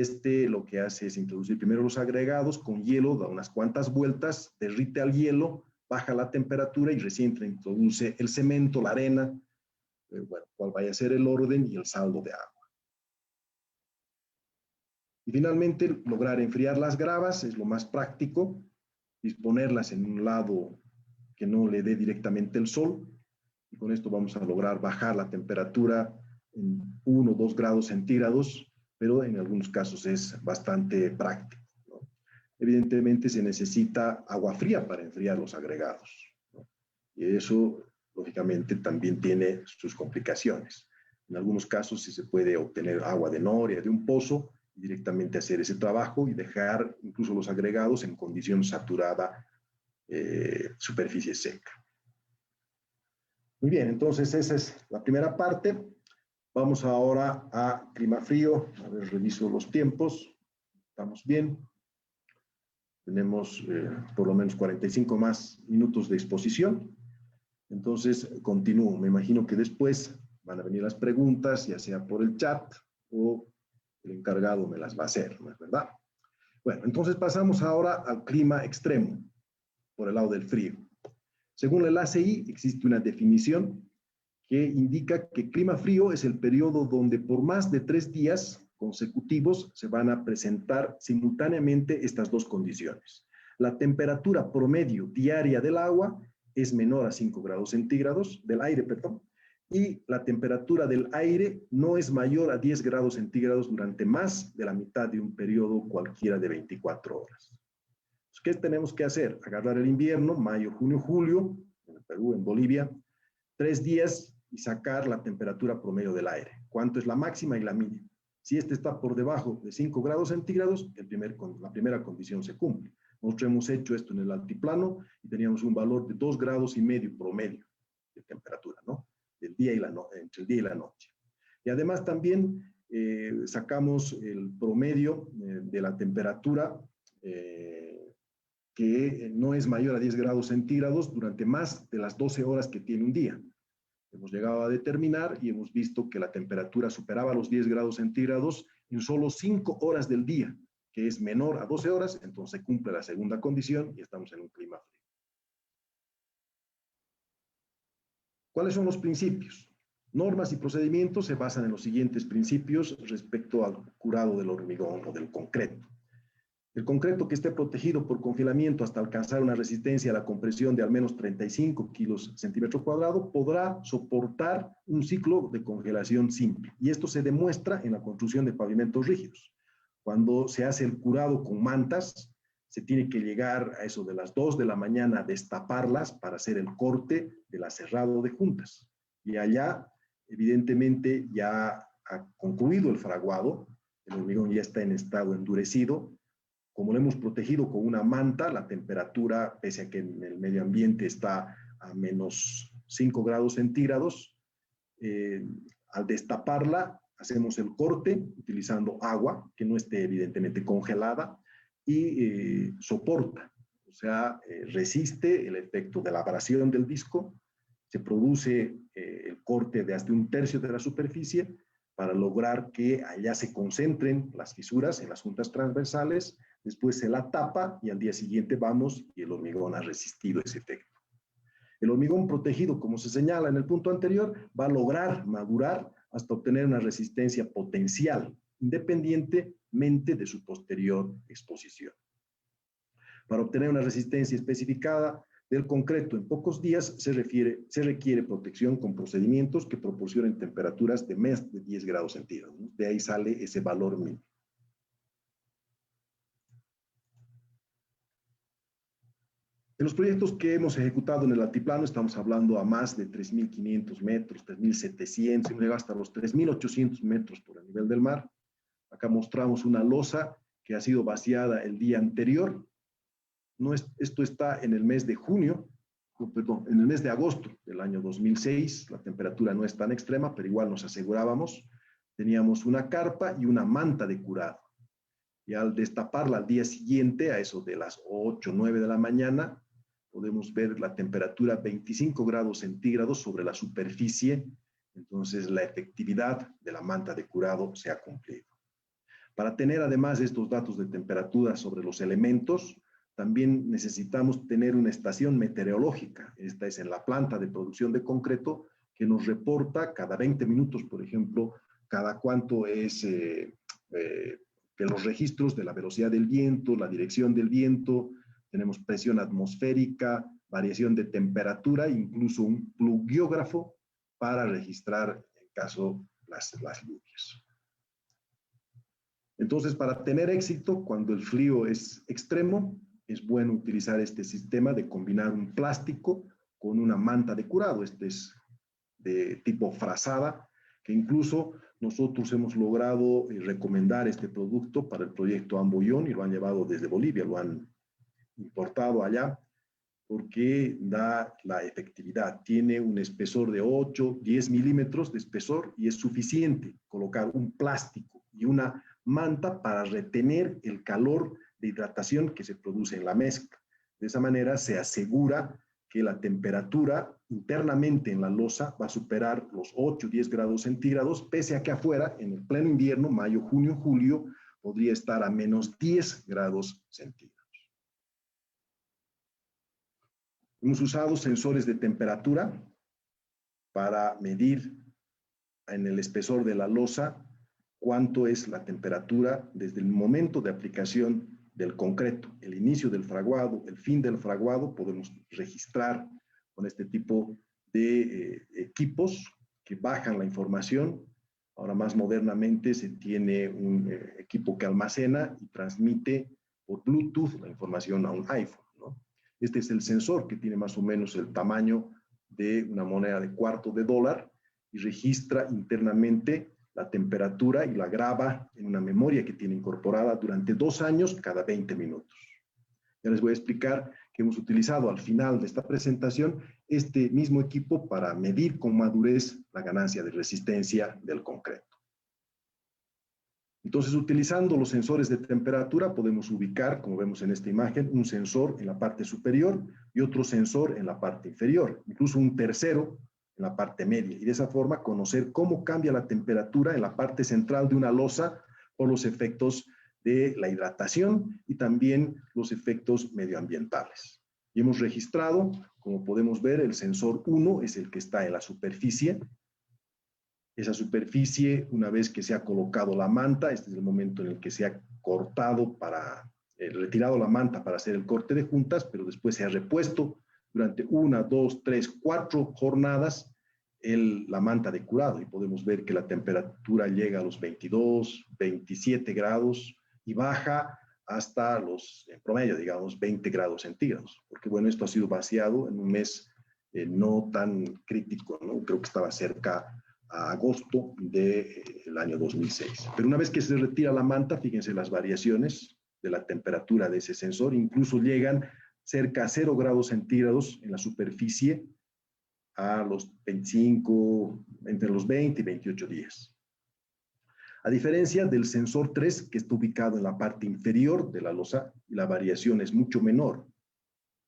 lo que hace es introducir primero los agregados con hielo, da unas cuantas vueltas, derrite al hielo, baja la temperatura y recién introduce el cemento, la arena, bueno, cuál vaya a ser el orden y el saldo de agua. Y finalmente, lograr enfriar las gravas es lo más práctico, disponerlas en un lado que no le dé directamente el sol, y con esto vamos a lograr bajar la temperatura en 1 o 2 grados centígrados, pero en algunos casos es bastante práctico, ¿no? Evidentemente se necesita agua fría para enfriar los agregados, ¿no? Y eso, lógicamente, también tiene sus complicaciones. En algunos casos sí se puede obtener agua de noria, de un pozo, y directamente hacer ese trabajo y dejar incluso los agregados en condición saturada, superficie seca. Muy bien, entonces esa es la primera parte. Vamos ahora a clima frío. A ver, reviso los tiempos. Estamos bien. Tenemos por lo menos 45 más minutos de exposición. Entonces, continúo. Me imagino que después van a venir las preguntas, ya sea por el chat o el encargado me las va a hacer, ¿no es verdad? Bueno, entonces pasamos ahora al clima extremo, por el lado del frío. Según el ACI, existe una definición que indica que clima frío es el periodo donde por más de 3 días consecutivos se van a presentar simultáneamente estas dos condiciones. La temperatura promedio diaria del agua es menor a 5 grados centígrados, del aire, perdón, y la temperatura del aire no es mayor a 10 grados centígrados durante más de la mitad de un periodo cualquiera de 24 horas. ¿Qué tenemos que hacer? Agarrar el invierno, mayo, junio, julio, en el Perú, en Bolivia, 3 días y sacar la temperatura promedio del aire. ¿Cuánto es la máxima y la mínima? Si este está por debajo de 5 grados centígrados, la primera condición se cumple. Nosotros hemos hecho esto en el altiplano y teníamos un valor de 2,5 grados promedio de temperatura, ¿no? Del día y entre el día y la noche. Y además también sacamos el promedio de la temperatura que no es mayor a 10 grados centígrados durante más de las 12 horas que tiene un día. Hemos llegado a determinar y hemos visto que la temperatura superaba los 10 grados centígrados en solo 5 horas del día, que es menor a 12 horas, entonces cumple la segunda condición y estamos en un clima frío. ¿Cuáles son los principios? Normas y procedimientos se basan en los siguientes principios respecto al curado del hormigón o del concreto. El concreto que esté protegido por congelamiento hasta alcanzar una resistencia a la compresión de al menos 35 kilos centímetro cuadrado podrá soportar un ciclo de congelación simple. Y esto se demuestra en la construcción de pavimentos rígidos. Cuando se hace el curado con mantas, se tiene que llegar a eso de las 2 de la mañana a destaparlas para hacer el corte del aserrado de juntas. Y allá, evidentemente, ya ha concluido el fraguado, el hormigón ya está en estado endurecido. Como lo hemos protegido con una manta, la temperatura, pese a que en el medio ambiente está a menos 5 grados centígrados, al destaparla, hacemos el corte utilizando agua, que no esté evidentemente congelada, y soporta, o sea, resiste el efecto de la abrasión del disco. Se produce el corte de hasta 1/3 de la superficie para lograr que allá se concentren las fisuras en las juntas transversales. Después se la tapa y al día siguiente vamos y el hormigón ha resistido ese efecto. El hormigón protegido, como se señala en el punto anterior, va a lograr madurar hasta obtener una resistencia potencial, independientemente de su posterior exposición. Para obtener una resistencia especificada del concreto en pocos días, se requiere protección con procedimientos que proporcionen temperaturas de más de 10 grados centígrados. De ahí sale ese valor mínimo. En los proyectos que hemos ejecutado en el altiplano estamos hablando a más de 3.500 metros, 3.700, hemos llegado hasta los 3.800 metros por el nivel del mar. Acá mostramos una losa que ha sido vaciada el día anterior. Esto está en el mes de junio, perdón, en el mes de agosto del año 2006. La temperatura no es tan extrema, pero igual nos asegurábamos. Teníamos una carpa y una manta de curado. Y al destaparla al día siguiente, a eso de las 8, 9 de la mañana, podemos ver la temperatura 25 grados centígrados sobre la superficie. Entonces, la efectividad de la manta de curado se ha cumplido. Para tener además estos datos de temperatura sobre los elementos, también necesitamos tener una estación meteorológica. Esta es en la planta de producción de concreto, que nos reporta cada 20 minutos, por ejemplo, cada cuánto es de los registros de la velocidad del viento, la dirección del viento, tenemos presión atmosférica, variación de temperatura, incluso un pluviógrafo para registrar, en caso, las lluvias. Entonces, para tener éxito, cuando el frío es extremo, es bueno utilizar este sistema de combinar un plástico con una manta de curado. Este es de tipo frazada, que incluso nosotros hemos logrado recomendar este producto para el proyecto Amboyón y lo han llevado desde Bolivia, lo han importado allá, porque da la efectividad. Tiene un espesor de 8, 10 milímetros de espesor y es suficiente colocar un plástico y una manta para retener el calor de hidratación que se produce en la mezcla. De esa manera se asegura que la temperatura internamente en la losa va a superar los 8, 10 grados centígrados, pese a que afuera, en el pleno invierno, mayo, junio, julio, podría estar a menos 10 grados centígrados. Hemos usado sensores de temperatura para medir en el espesor de la losa cuánto es la temperatura desde el momento de aplicación del concreto, el inicio del fraguado, el fin del fraguado. Podemos registrar con este tipo de equipos que bajan la información. Ahora más modernamente se tiene un equipo que almacena y transmite por Bluetooth la información a un iPhone, ¿no? Este es el sensor que tiene más o menos el tamaño de una moneda de $0.25 y registra internamente la temperatura y la graba en una memoria que tiene incorporada durante 2 años cada 20 minutos. Ya les voy a explicar que hemos utilizado al final de esta presentación este mismo equipo para medir con madurez la ganancia de resistencia del concreto. Entonces, utilizando los sensores de temperatura, podemos ubicar, como vemos en esta imagen, un sensor en la parte superior y otro sensor en la parte inferior, incluso un tercero en la parte media, y de esa forma conocer cómo cambia la temperatura en la parte central de una losa por los efectos de la hidratación y también los efectos medioambientales. Y hemos registrado, como podemos ver, el sensor 1 es el que está en la superficie. Esa superficie, una vez que se ha colocado la manta, este es el momento en el que se ha cortado retirado la manta para hacer el corte de juntas, pero después se ha repuesto durante 1, 2, 3, 4 jornadas la manta de curado y podemos ver que la temperatura llega a los 22, 27 grados y baja hasta los, en promedio, digamos, 20 grados centígrados. Porque, bueno, esto ha sido vaciado en un mes no tan crítico, ¿no? Creo que estaba cerca a agosto del año 2006. Pero una vez que se retira la manta, fíjense las variaciones de la temperatura de ese sensor, incluso llegan cerca a 0 grados centígrados en la superficie a los 25, entre los 20 y 28 días. A diferencia del sensor 3, que está ubicado en la parte inferior de la losa, la variación es mucho menor,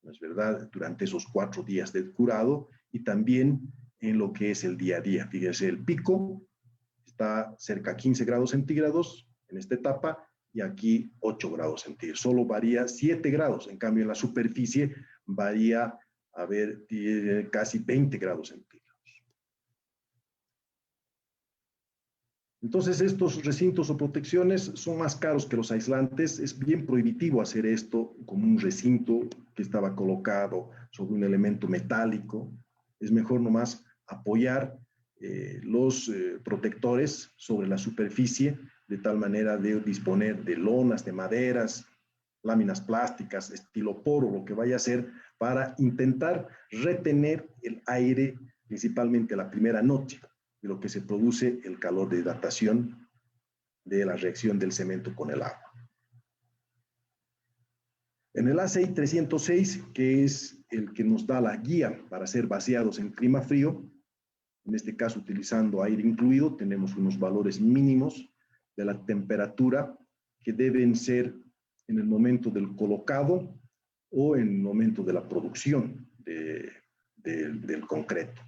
¿no es verdad?, durante esos 4 días de curado y también en lo que es el día a día. Fíjense, el pico está cerca a 15 grados centígrados en esta etapa y aquí 8 grados centígrados. Solo varía 7 grados, en cambio en la superficie varía a ver, tiene casi 20 grados centígrados. Entonces, estos recintos o protecciones son más caros que los aislantes. Es bien prohibitivo hacer esto como un recinto que estaba colocado sobre un elemento metálico. Es mejor nomás apoyar los protectores sobre la superficie de tal manera de disponer de lonas, de maderas, láminas plásticas, estilopor o lo que vaya a ser para intentar retener el aire principalmente la primera noche, de lo que se produce el calor de hidratación de la reacción del cemento con el agua. En el ACI 306, que es el que nos da la guía para ser vaciados en clima frío, en este caso utilizando aire incluido, tenemos unos valores mínimos de la temperatura que deben ser en el momento del colocado o en el momento de la producción del concreto.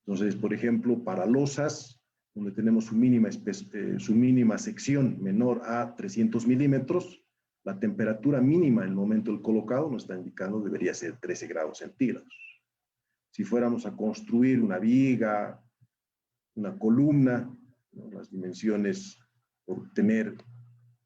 Entonces, por ejemplo, para losas, donde tenemos su mínima sección menor a 300 milímetros, la temperatura mínima en el momento del colocado nos está indicando debería ser 13 grados centígrados. Si fuéramos a construir una viga, una columna, ¿no? Las dimensiones por tener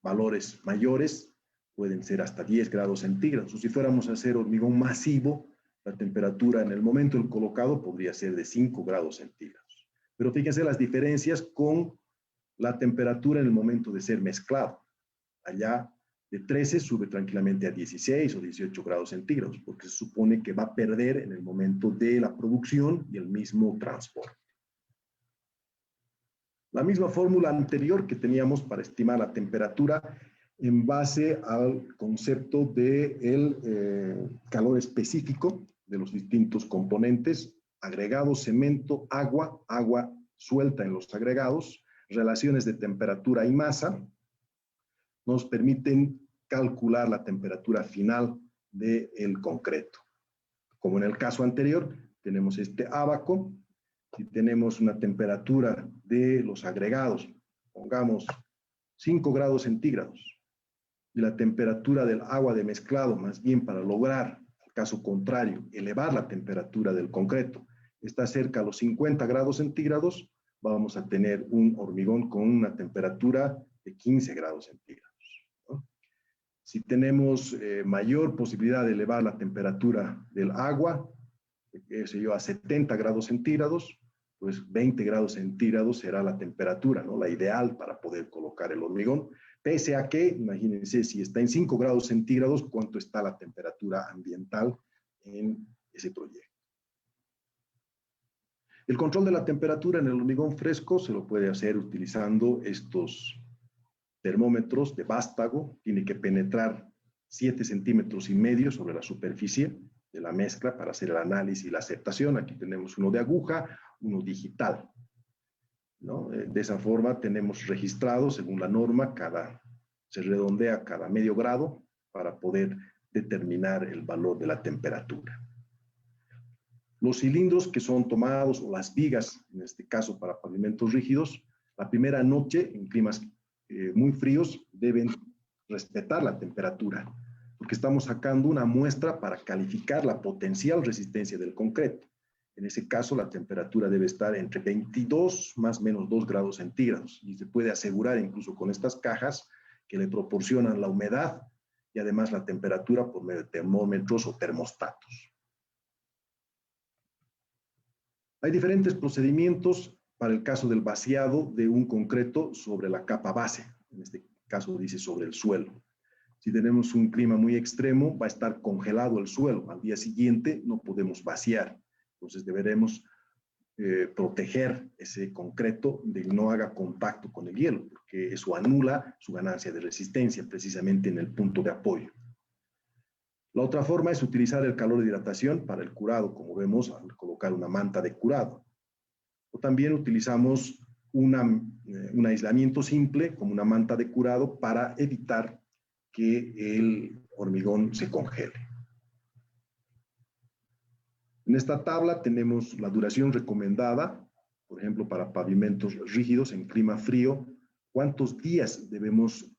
valores mayores pueden ser hasta 10 grados centígrados. O si fuéramos a hacer hormigón masivo, la temperatura en el momento del colocado podría ser de 5 grados centígrados. Pero fíjense las diferencias con la temperatura en el momento de ser mezclado. Allá de 13 sube tranquilamente a 16 o 18 grados centígrados, porque se supone que va a perder en el momento de la producción y el mismo transporte. La misma fórmula anterior que teníamos para estimar la temperatura en base al concepto del calor específico de los distintos componentes, agregado, cemento, agua suelta en los agregados, relaciones de temperatura y masa, nos permiten calcular la temperatura final del concreto. Como en el caso anterior, tenemos este ábaco. Si tenemos una temperatura de los agregados, pongamos 5 grados centígrados, y la temperatura del agua de mezclado, más bien para lograr, en caso contrario, elevar la temperatura del concreto, está cerca a los 50 grados centígrados, vamos a tener un hormigón con una temperatura de 15 grados centígrados, ¿no? Si tenemos mayor posibilidad de elevar la temperatura del agua, qué sé yo, a 70 grados centígrados, pues 20 grados centígrados será la temperatura, ¿no? La ideal para poder colocar el hormigón, pese a que, imagínense, si está en 5 grados centígrados, ¿cuánto está la temperatura ambiental en ese proyecto? El control de la temperatura en el hormigón fresco se lo puede hacer utilizando estos termómetros de vástago. Tiene que penetrar 7,5 centímetros sobre la superficie de la mezcla para hacer el análisis y la aceptación. Aquí tenemos uno de aguja, uno digital, ¿no? De esa forma tenemos registrado, según la norma, se redondea cada medio grado para poder determinar el valor de la temperatura. Los cilindros que son tomados, o las vigas, en este caso para pavimentos rígidos, la primera noche en climas muy fríos deben respetar la temperatura, porque estamos sacando una muestra para calificar la potencial resistencia del concreto. En ese caso, la temperatura debe estar entre 22 más o menos 2 grados centígrados, y se puede asegurar incluso con estas cajas que le proporcionan la humedad y además la temperatura por medio de termómetros o termostatos. Hay diferentes procedimientos para el caso del vaciado de un concreto sobre la capa base. En este caso dice sobre el suelo. Si tenemos un clima muy extremo, va a estar congelado el suelo. Al día siguiente no podemos vaciar. Entonces deberemos proteger ese concreto de que no haga contacto con el hielo, porque eso anula su ganancia de resistencia precisamente en el punto de apoyo. La otra forma es utilizar el calor de hidratación para el curado, como vemos al colocar una manta de curado. O también utilizamos un aislamiento simple, como una manta de curado, para evitar que el hormigón se congele. En esta tabla tenemos la duración recomendada, por ejemplo, para pavimentos rígidos en clima frío, cuántos días debemos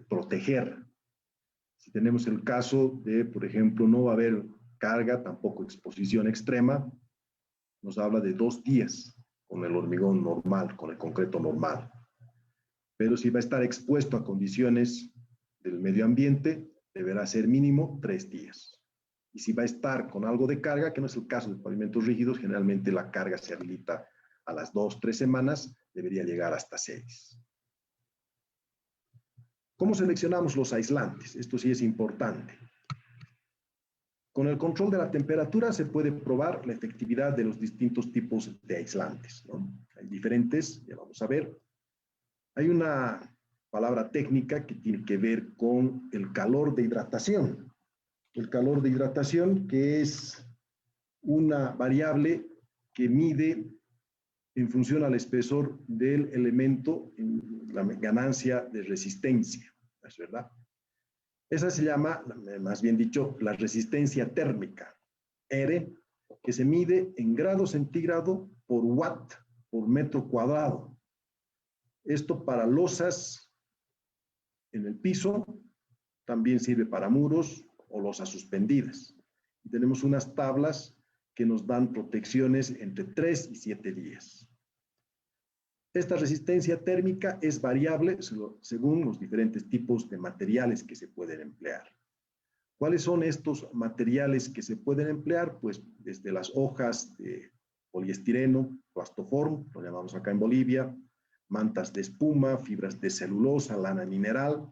proteger. Si tenemos el caso de, por ejemplo, no va a haber carga, tampoco exposición extrema. Nos habla de 2 días con el hormigón normal, con el concreto normal. Pero si va a estar expuesto a condiciones del medio ambiente, deberá ser mínimo 3 días. Y si va a estar con algo de carga, que no es el caso de pavimentos rígidos, generalmente la carga se habilita a las 2, 3 semanas, debería llegar hasta 6. ¿Cómo seleccionamos los aislantes? Esto sí es importante. Con el control de la temperatura se puede probar la efectividad de los distintos tipos de aislantes, ¿no? Hay diferentes, ya vamos a ver. Hay una palabra técnica que tiene que ver con el calor de hidratación. El calor de hidratación, que es una variable que mide en función al espesor del elemento la ganancia de resistencia, ¿es verdad? Esa se llama, más bien dicho, la resistencia térmica, R, que se mide en grados centígrados por watt por metro cuadrado. Esto para losas en el piso, también sirve para muros o losas suspendidas. Y tenemos unas tablas que nos dan protecciones entre 3 y 7 días. Esta resistencia térmica es variable según los diferentes tipos de materiales que se pueden emplear. ¿Cuáles son estos materiales que se pueden emplear? Pues desde las hojas de poliestireno, plastoform, lo llamamos acá en Bolivia, mantas de espuma, fibras de celulosa, lana mineral.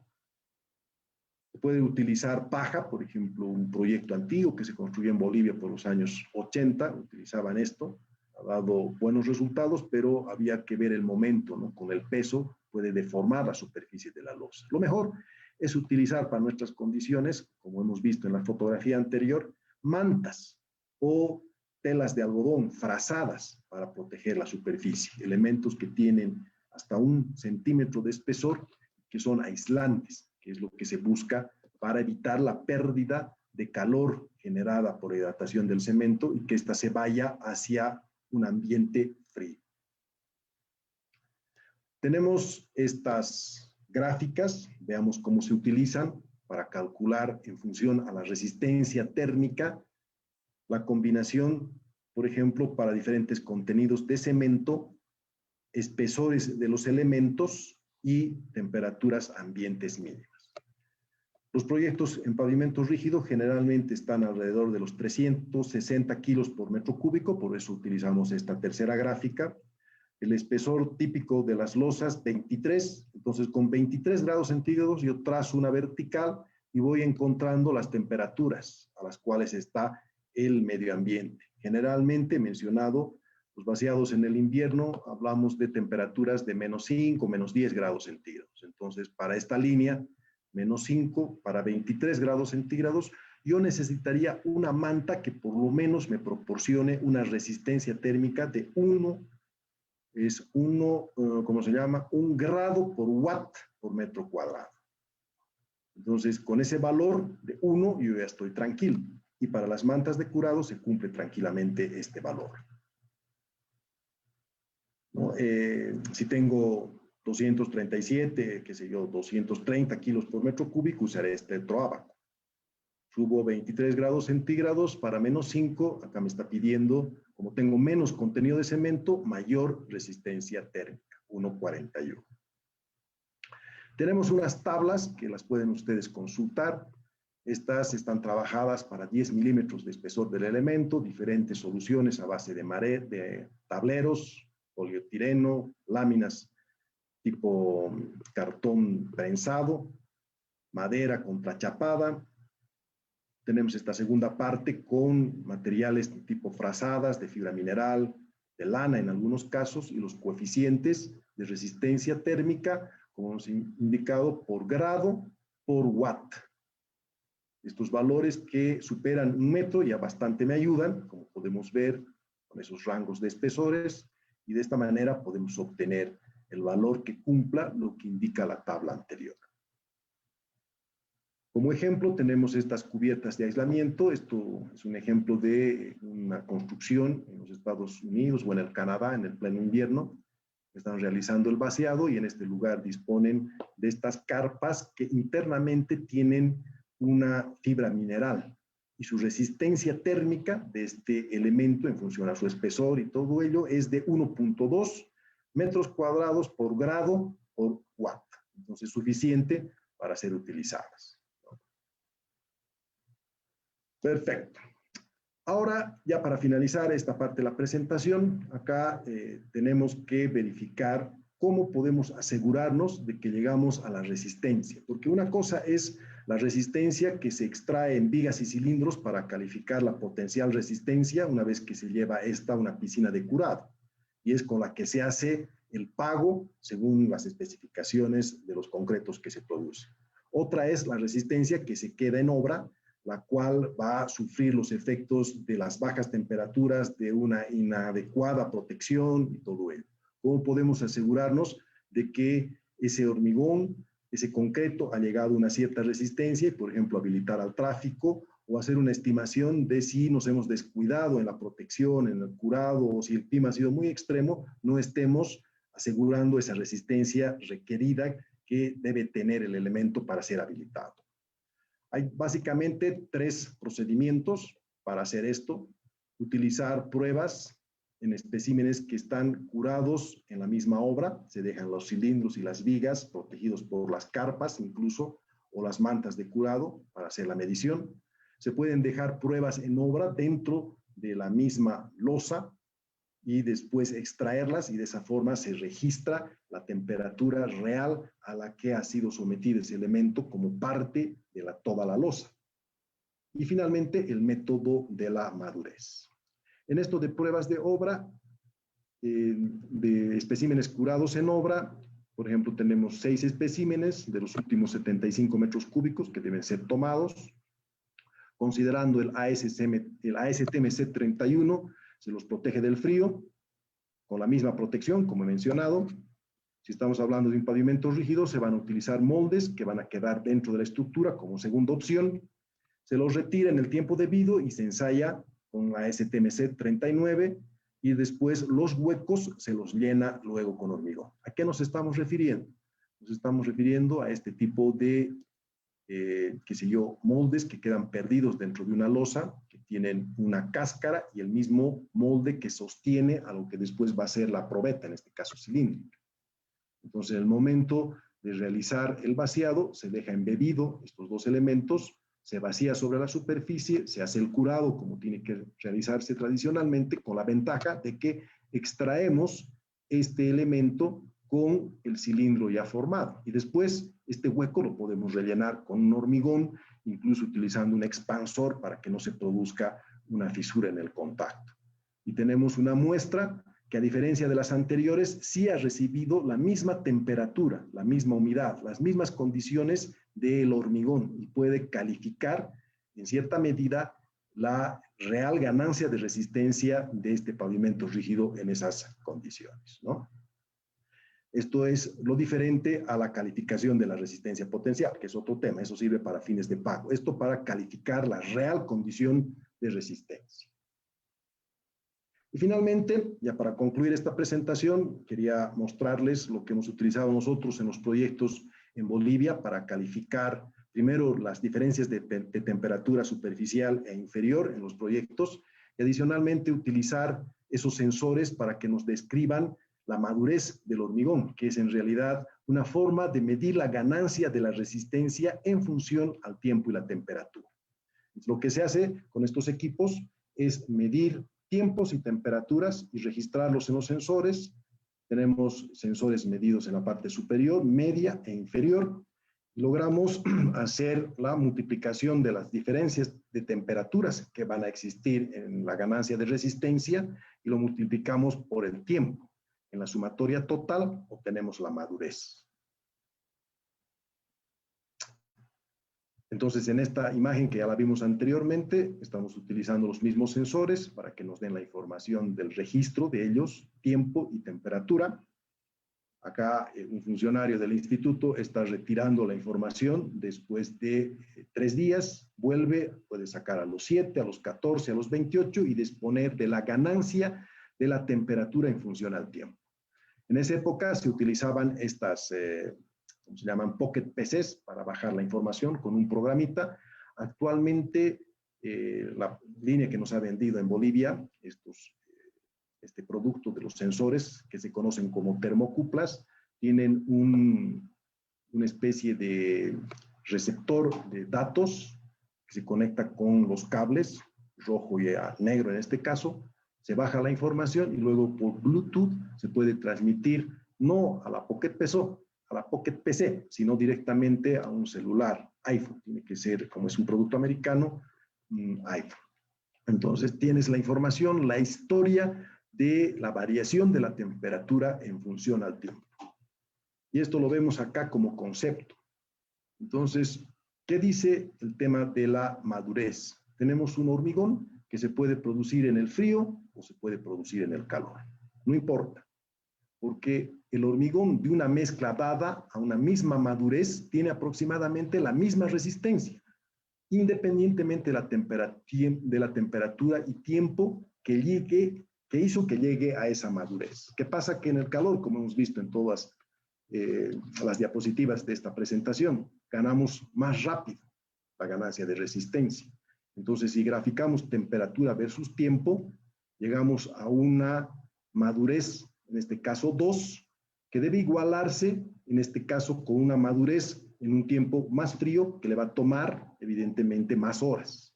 Se puede utilizar paja, por ejemplo, un proyecto antiguo que se construyó en Bolivia por los años 80, utilizaban esto, ha dado buenos resultados, pero había que ver el momento, ¿no? Con el peso puede deformar la superficie de la losa. Lo mejor es utilizar para nuestras condiciones, como hemos visto en la fotografía anterior, mantas o telas de algodón frazadas para proteger la superficie, elementos que tienen hasta 1 centímetro de espesor, que son aislantes, que es lo que se busca para evitar la pérdida de calor generada por hidratación del cemento y que ésta se vaya hacia un ambiente frío. Tenemos estas gráficas, veamos cómo se utilizan para calcular en función a la resistencia térmica la combinación, por ejemplo, para diferentes contenidos de cemento, espesores de los elementos y temperaturas ambientes mínimas. Los proyectos en pavimento rígido generalmente están alrededor de los 360 kilos por metro cúbico, por eso utilizamos esta tercera gráfica. El espesor típico de las losas, 23, entonces con 23 grados centígrados yo trazo una vertical y voy encontrando las temperaturas a las cuales está el medio ambiente. Generalmente mencionado, los vaciados en el invierno, hablamos de temperaturas de -5, -10 grados centígrados. Entonces, para esta línea, -5 para 23 grados centígrados, yo necesitaría una manta que por lo menos me proporcione una resistencia térmica de 1 grado por watt por metro cuadrado. Entonces, con ese valor de 1, yo ya estoy tranquilo. Y para las mantas de curado se cumple tranquilamente este valor, ¿no? Si tengo 237, qué sé yo, 230 kilos por metro cúbico, usaré este otro abaco. Subo 23 grados centígrados para -5, acá me está pidiendo, como tengo menos contenido de cemento, mayor resistencia térmica, 1,41. Tenemos unas tablas que las pueden ustedes consultar. Estas están trabajadas para 10 milímetros de espesor del elemento, diferentes soluciones a base de tableros, polietileno, láminas tipo cartón prensado, madera contrachapada. Tenemos esta segunda parte con materiales tipo frazadas, de fibra mineral, de lana en algunos casos, y los coeficientes de resistencia térmica, como hemos indicado, por grado por watt. Estos valores que superan 1 metro ya bastante me ayudan, como podemos ver con esos rangos de espesores, y de esta manera podemos obtener el valor que cumpla lo que indica la tabla anterior. Como ejemplo tenemos estas cubiertas de aislamiento. Esto es un ejemplo de una construcción en los Estados Unidos o en el Canadá en el pleno invierno. Están realizando el vaciado y en este lugar disponen de estas carpas que internamente tienen una fibra mineral. y su resistencia térmica de este elemento en función a su espesor y todo ello es de 1.2 metros cuadrados por grado por watt. Entonces, suficiente para ser utilizadas. Perfecto. Ahora, ya para finalizar esta parte de la presentación, acá tenemos que verificar cómo podemos asegurarnos de que llegamos a la resistencia. Porque una cosa es la resistencia que se extrae en vigas y cilindros para calificar la potencial resistencia una vez que se lleva esta a una piscina de curado. Y es con la que se hace el pago según las especificaciones de los concretos que se producen. Otra es la resistencia que se queda en obra, la cual va a sufrir los efectos de las bajas temperaturas, de una inadecuada protección y todo ello. ¿Cómo podemos asegurarnos de que ese hormigón, ese concreto ha llegado a una cierta resistencia y, por ejemplo, habilitar al tráfico o hacer una estimación de si nos hemos descuidado en la protección, en el curado o si el clima ha sido muy extremo, no estemos asegurando esa resistencia requerida que debe tener el elemento para ser habilitado? Hay básicamente 3 procedimientos para hacer esto. Utilizar pruebas en especímenes que están curados en la misma obra. Se dejan los cilindros y las vigas protegidos por las carpas incluso, o las mantas de curado para hacer la medición. Se pueden dejar pruebas en obra dentro de la misma losa y después extraerlas, y de esa forma se registra la temperatura real a la que ha sido sometido ese elemento como parte de toda la losa. Y finalmente, el método de la madurez. En esto de pruebas de obra, de especímenes curados en obra, por ejemplo, tenemos 6 especímenes de los últimos 75 metros cúbicos que deben ser tomados. Considerando el ASTM C31, se los protege del frío, con la misma protección, como he mencionado. Si estamos hablando de un pavimento rígido, se van a utilizar moldes que van a quedar dentro de la estructura como segunda opción. Se los retira en el tiempo debido y se ensaya con la STMC 39 y después los huecos se los llena luego con hormigón. ¿A qué nos estamos refiriendo? Nos estamos refiriendo a este tipo de qué sé yo, moldes que quedan perdidos dentro de una losa, que tienen una cáscara y el mismo molde que sostiene a lo que después va a ser la probeta, en este caso cilíndrica. Entonces, en el momento de realizar el vaciado, se deja embebido estos 2 elementos, se vacía sobre la superficie, se hace el curado como tiene que realizarse tradicionalmente, con la ventaja de que extraemos este elemento con el cilindro ya formado. Y después este hueco lo podemos rellenar con un hormigón, incluso utilizando un expansor para que no se produzca una fisura en el contacto. Y tenemos una muestra que, a diferencia de las anteriores, sí ha recibido la misma temperatura, la misma humedad, las mismas condiciones del hormigón y puede calificar en cierta medida la real ganancia de resistencia de este pavimento rígido en esas condiciones, ¿no? Esto es lo diferente a la calificación de la resistencia potencial, que es otro tema. Eso sirve para fines de pago. Esto para calificar la real condición de resistencia. Y finalmente, ya para concluir esta presentación, quería mostrarles lo que hemos utilizado nosotros en los proyectos en Bolivia para calificar primero las diferencias de temperatura superficial e inferior en los proyectos y adicionalmente utilizar esos sensores para que nos describan la madurez del hormigón, que es en realidad una forma de medir la ganancia de la resistencia en función al tiempo y la temperatura. Lo que se hace con estos equipos es medir tiempos y temperaturas y registrarlos en los sensores. Tenemos sensores medidos en la parte superior, media e inferior. Logramos hacer la multiplicación de las diferencias de temperaturas que van a existir en la ganancia de resistencia y lo multiplicamos por el tiempo. En la sumatoria total obtenemos la madurez. Entonces, en esta imagen que ya la vimos anteriormente, estamos utilizando los mismos sensores para que nos den la información del registro de ellos, tiempo y temperatura. Acá un funcionario del instituto está retirando la información después de 3 días, vuelve, puede sacar a los 7, a los 14, a los 28 y disponer de la ganancia de la temperatura en función al tiempo. En esa época se utilizaban estas, ¿cómo se llaman? Pocket PCs para bajar la información con un programita. Actualmente la línea que nos ha vendido en Bolivia, este producto de los sensores que se conocen como termocuplas, tienen una especie de receptor de datos que se conecta con los cables, rojo y negro en este caso, se baja la información y luego por Bluetooth se puede transmitir no a la Pocket PC, sino directamente a un celular, iPhone. Tiene que ser, como es un producto americano, un iPhone. Entonces tienes la información, la historia de la variación de la temperatura en función al tiempo. Y esto lo vemos acá como concepto. Entonces, ¿qué dice el tema de la madurez? Tenemos un hormigón que se puede producir en el frío o se puede producir en el calor. No importa, porque el hormigón de una mezcla dada a una misma madurez tiene aproximadamente la misma resistencia, independientemente de la temperatura y tiempo que hizo que llegue a esa madurez. ¿Qué pasa? Que en el calor, como hemos visto en todas las diapositivas de esta presentación, ganamos más rápido la ganancia de resistencia. Entonces, si graficamos temperatura versus tiempo, llegamos a una madurez, en este caso 2, que debe igualarse, en este caso, con una madurez en un tiempo más frío, que le va a tomar, evidentemente, más horas.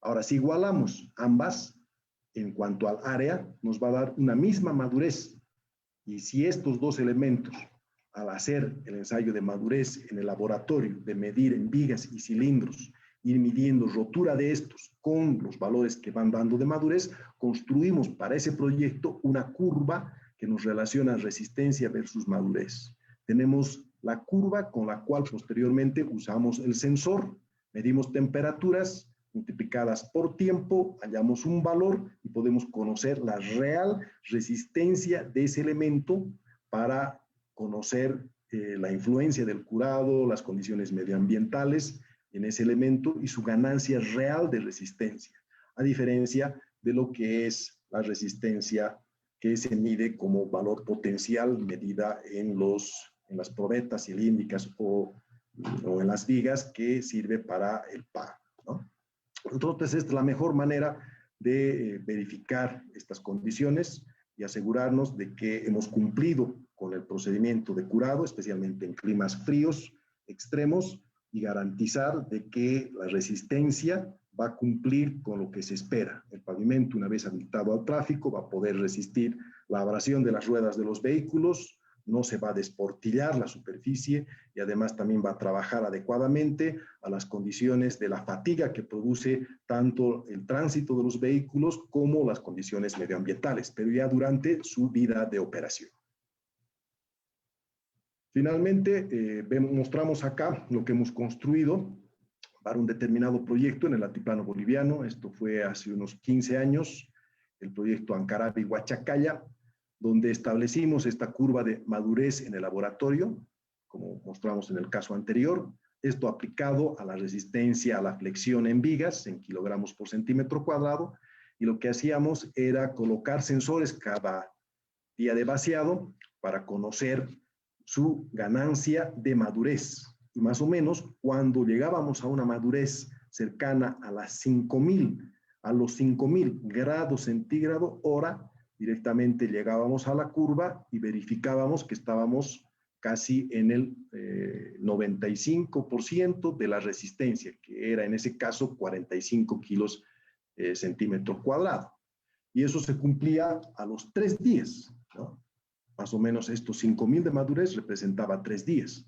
Ahora, si igualamos ambas, en cuanto al área, nos va a dar una misma madurez. Y si estos dos elementos, al hacer el ensayo de madurez en el laboratorio, de medir en vigas y cilindros, ir midiendo rotura de estos con los valores que van dando de madurez, construimos para ese proyecto una curva que nos relaciona resistencia versus madurez. Tenemos la curva con la cual posteriormente usamos el sensor, medimos temperaturas multiplicadas por tiempo, hallamos un valor y podemos conocer la real resistencia de ese elemento para conocer la influencia del curado, las condiciones medioambientales en ese elemento y su ganancia real de resistencia, a diferencia de lo que es la resistencia que se mide como valor potencial medida en las probetas cilíndricas o en las vigas que sirve para el PA, ¿no? Entonces, esta es la mejor manera de verificar estas condiciones y asegurarnos de que hemos cumplido con el procedimiento de curado, especialmente en climas fríos extremos, y garantizar de que la resistencia va a cumplir con lo que se espera. El pavimento, una vez habilitado al tráfico, va a poder resistir la abrasión de las ruedas de los vehículos, no se va a desportillar la superficie y además también va a trabajar adecuadamente a las condiciones de la fatiga que produce tanto el tránsito de los vehículos como las condiciones medioambientales, pero ya durante su vida de operación. Finalmente, mostramos acá lo que hemos construido para un determinado proyecto en el altiplano boliviano. Esto fue hace unos 15 años, el proyecto Ancarabi-Huachacalla, donde establecimos esta curva de madurez en el laboratorio, como mostramos en el caso anterior, esto aplicado a la resistencia a la flexión en vigas, en kilogramos por centímetro cuadrado, y lo que hacíamos era colocar sensores cada día de vaciado para conocer su ganancia de madurez. Y más o menos, cuando llegábamos a una madurez cercana a los 5.000 grados centígrados hora, directamente llegábamos a la curva y verificábamos que estábamos casi en el 95% de la resistencia, que era en ese caso 45 kilos centímetro cuadrado. Y eso se cumplía a los 3 días, ¿no? Más o menos estos 5.000 de madurez representaba 3 días.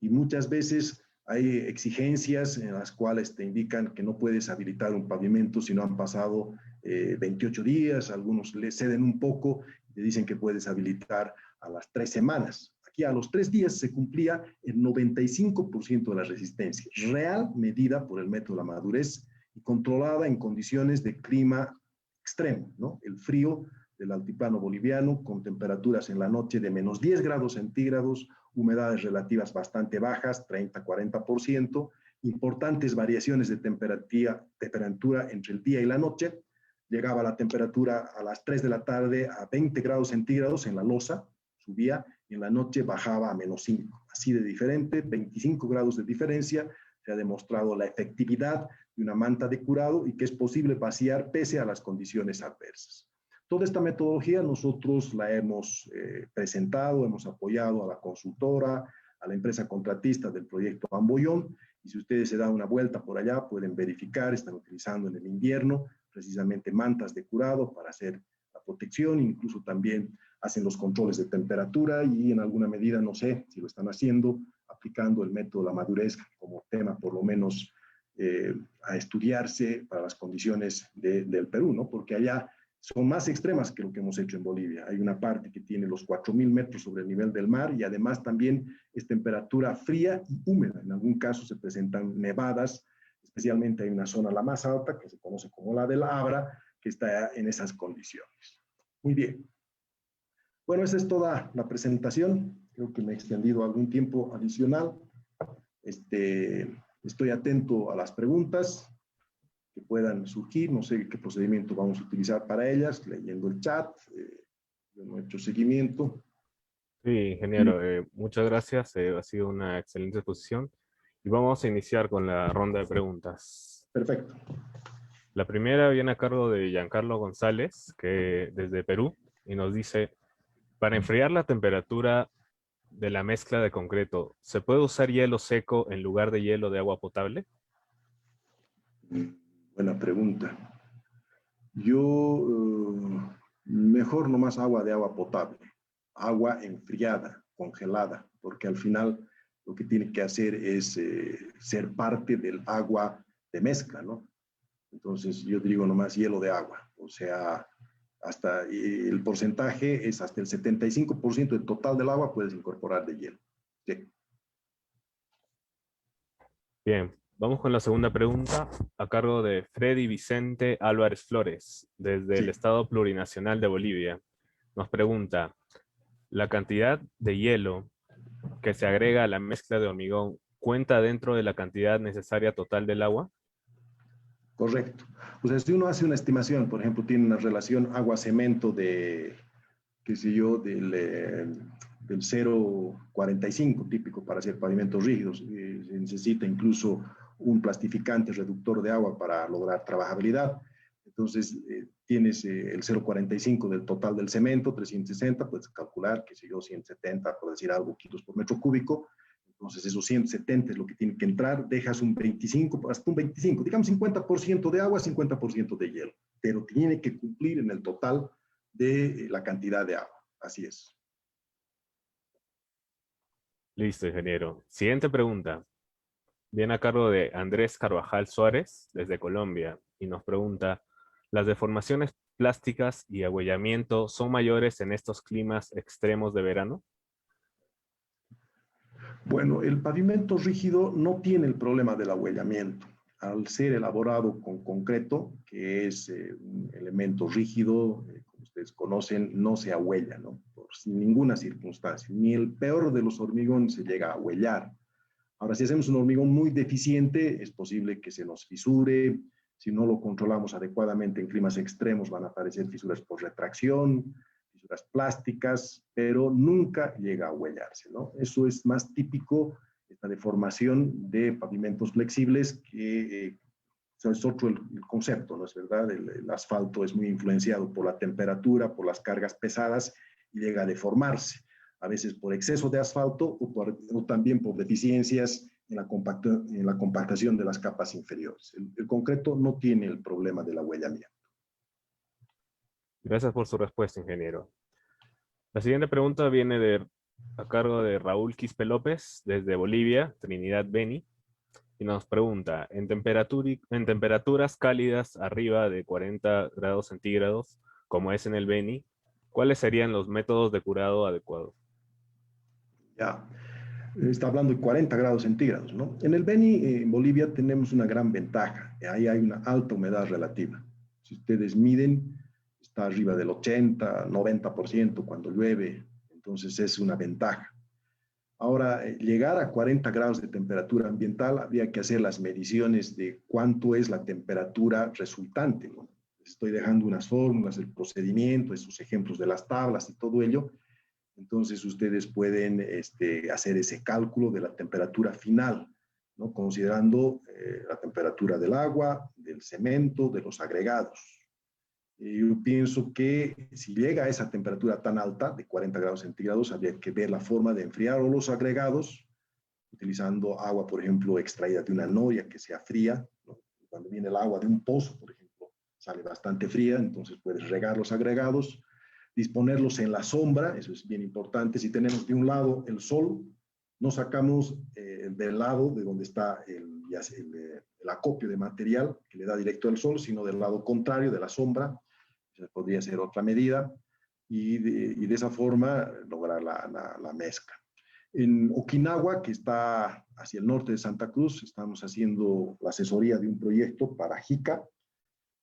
Y muchas veces hay exigencias en las cuales te indican que no puedes habilitar un pavimento si no han pasado 28 días, algunos le ceden un poco, te dicen que puedes habilitar a las 3 semanas. Aquí a los 3 días se cumplía el 95% de la resistencia, real medida por el método de la madurez y controlada en condiciones de clima extremo, ¿no? El frío del altiplano boliviano, con temperaturas en la noche de menos 10 grados centígrados, humedades relativas bastante bajas, 30-40%, importantes variaciones de temperatura entre el día y la noche. Llegaba la temperatura a las 3 de la tarde a 20 grados centígrados en la losa, subía, y en la noche bajaba a menos 5. Así de diferente, 25 grados de diferencia se ha demostrado la efectividad de una manta de curado y que es posible vaciar pese a las condiciones adversas. Toda esta metodología nosotros la hemos presentado, hemos apoyado a la consultora, a la empresa contratista del proyecto Amboyón, y si ustedes se dan una vuelta por allá pueden verificar, están utilizando en el invierno precisamente mantas de curado para hacer la protección, incluso también hacen los controles de temperatura y en alguna medida, no sé si lo están haciendo, aplicando el método de la madurez como tema por lo menos a estudiarse para las condiciones del Perú, ¿no? Porque allá son más extremas que lo que hemos hecho en Bolivia. Hay una parte que tiene los 4.000 metros sobre el nivel del mar y además también es temperatura fría y húmeda. En algún caso se presentan nevadas, especialmente hay una zona la más alta que se conoce como la del Abra, que está en esas condiciones. Muy bien. Bueno, esa es toda la presentación. Creo que me he extendido algún tiempo adicional. Estoy atento a las preguntas que puedan surgir. No sé qué procedimiento vamos a utilizar para ellas, leyendo el chat. Yo no he hecho seguimiento. Sí, ingeniero, muchas gracias. Ha sido una excelente exposición. Y vamos a iniciar con la ronda de preguntas. Perfecto. La primera viene a cargo de Giancarlo González, que desde Perú, y nos dice, para enfriar la temperatura de la mezcla de concreto, ¿se puede usar hielo seco en lugar de hielo de agua potable? Buena pregunta. Yo mejor nomás agua de agua potable, agua enfriada, congelada, porque al final lo que tiene que hacer es ser parte del agua de mezcla, ¿no? Entonces yo digo nomás hielo de agua, o sea, hasta el porcentaje es hasta el 75% del total del agua puedes incorporar de hielo. Sí. Bien, vamos con la segunda pregunta a cargo de Freddy Vicente Álvarez Flores, desde el Sí. Estado Plurinacional de Bolivia. Nos pregunta, ¿la cantidad de hielo que se agrega a la mezcla de hormigón cuenta dentro de la cantidad necesaria total del agua? Correcto. O sea, si uno hace una estimación, por ejemplo, tiene una relación agua-cemento de, qué sé yo, del 0,45 típico para hacer pavimentos rígidos. Se necesita incluso un plastificante reductor de agua para lograr trabajabilidad. Entonces, tienes el 0,45 del total del cemento, 360, puedes calcular, qué sé yo, 170, por decir algo, kilos por metro cúbico. Entonces, esos 170 es lo que tiene que entrar, dejas un 25, hasta un 25, digamos 50% de agua, 50% de hielo, pero tiene que cumplir en el total de la cantidad de agua. Así es. Listo, ingeniero. Siguiente pregunta. Viene a cargo de Andrés Carvajal Suárez, desde Colombia, y nos pregunta, ¿las deformaciones plásticas y agüellamiento son mayores en estos climas extremos de verano? Bueno, el pavimento rígido no tiene el problema del ahuellamiento. Al ser elaborado con concreto, que es un elemento rígido, como ustedes conocen, no se ahuella, ¿no? Por ninguna circunstancia. Ni el peor de los hormigones se llega a ahuellar. Ahora, si hacemos un hormigón muy deficiente, es posible que se nos fisure. Si no lo controlamos adecuadamente en climas extremos, van a aparecer fisuras por retracción, fisuras plásticas, pero nunca llega a huellarse, ¿no? Eso es más típico, esta deformación de pavimentos flexibles, que es otro el concepto, ¿no es verdad? El asfalto es muy influenciado por la temperatura, por las cargas pesadas y llega a deformarse, a veces por exceso de asfalto o también por deficiencias en la compactación de las capas inferiores. El concreto no tiene el problema del ahuellamiento. Gracias por su respuesta, ingeniero. La siguiente pregunta viene a cargo de Raúl Quispe López, desde Bolivia, Trinidad Beni, y nos pregunta, en temperaturas cálidas arriba de 40 grados centígrados, como es en el Beni, ¿cuáles serían los métodos de curado adecuados? Ya, está hablando de 40 grados centígrados, ¿no? En el Beni, en Bolivia, tenemos una gran ventaja. Ahí hay una alta humedad relativa. Si ustedes miden, está arriba del 80, 90% cuando llueve, entonces es una ventaja. Ahora, llegar a 40 grados de temperatura ambiental, habría que hacer las mediciones de cuánto es la temperatura resultante, ¿no? Estoy dejando unas fórmulas, el procedimiento, esos ejemplos de las tablas y todo ello. Entonces, ustedes pueden hacer ese cálculo de la temperatura final ¿no? Considerando la temperatura del agua, del cemento, de los agregados. Yo pienso que si llega a esa temperatura tan alta, de 40 grados centígrados, habría que ver la forma de enfriar los agregados, utilizando agua, por ejemplo, extraída de una noria que sea fría, ¿no? Cuando viene el agua de un pozo, por ejemplo, sale bastante fría, entonces puedes regar los agregados, disponerlos en la sombra, eso es bien importante. Si tenemos de un lado el sol, no sacamos del lado de donde está el acopio de material que le da directo al sol, sino del lado contrario, de la sombra. Esa podría ser otra medida, y de esa forma lograr la mezcla. En Okinawa, que está hacia el norte de Santa Cruz, estamos haciendo la asesoría de un proyecto para JICA,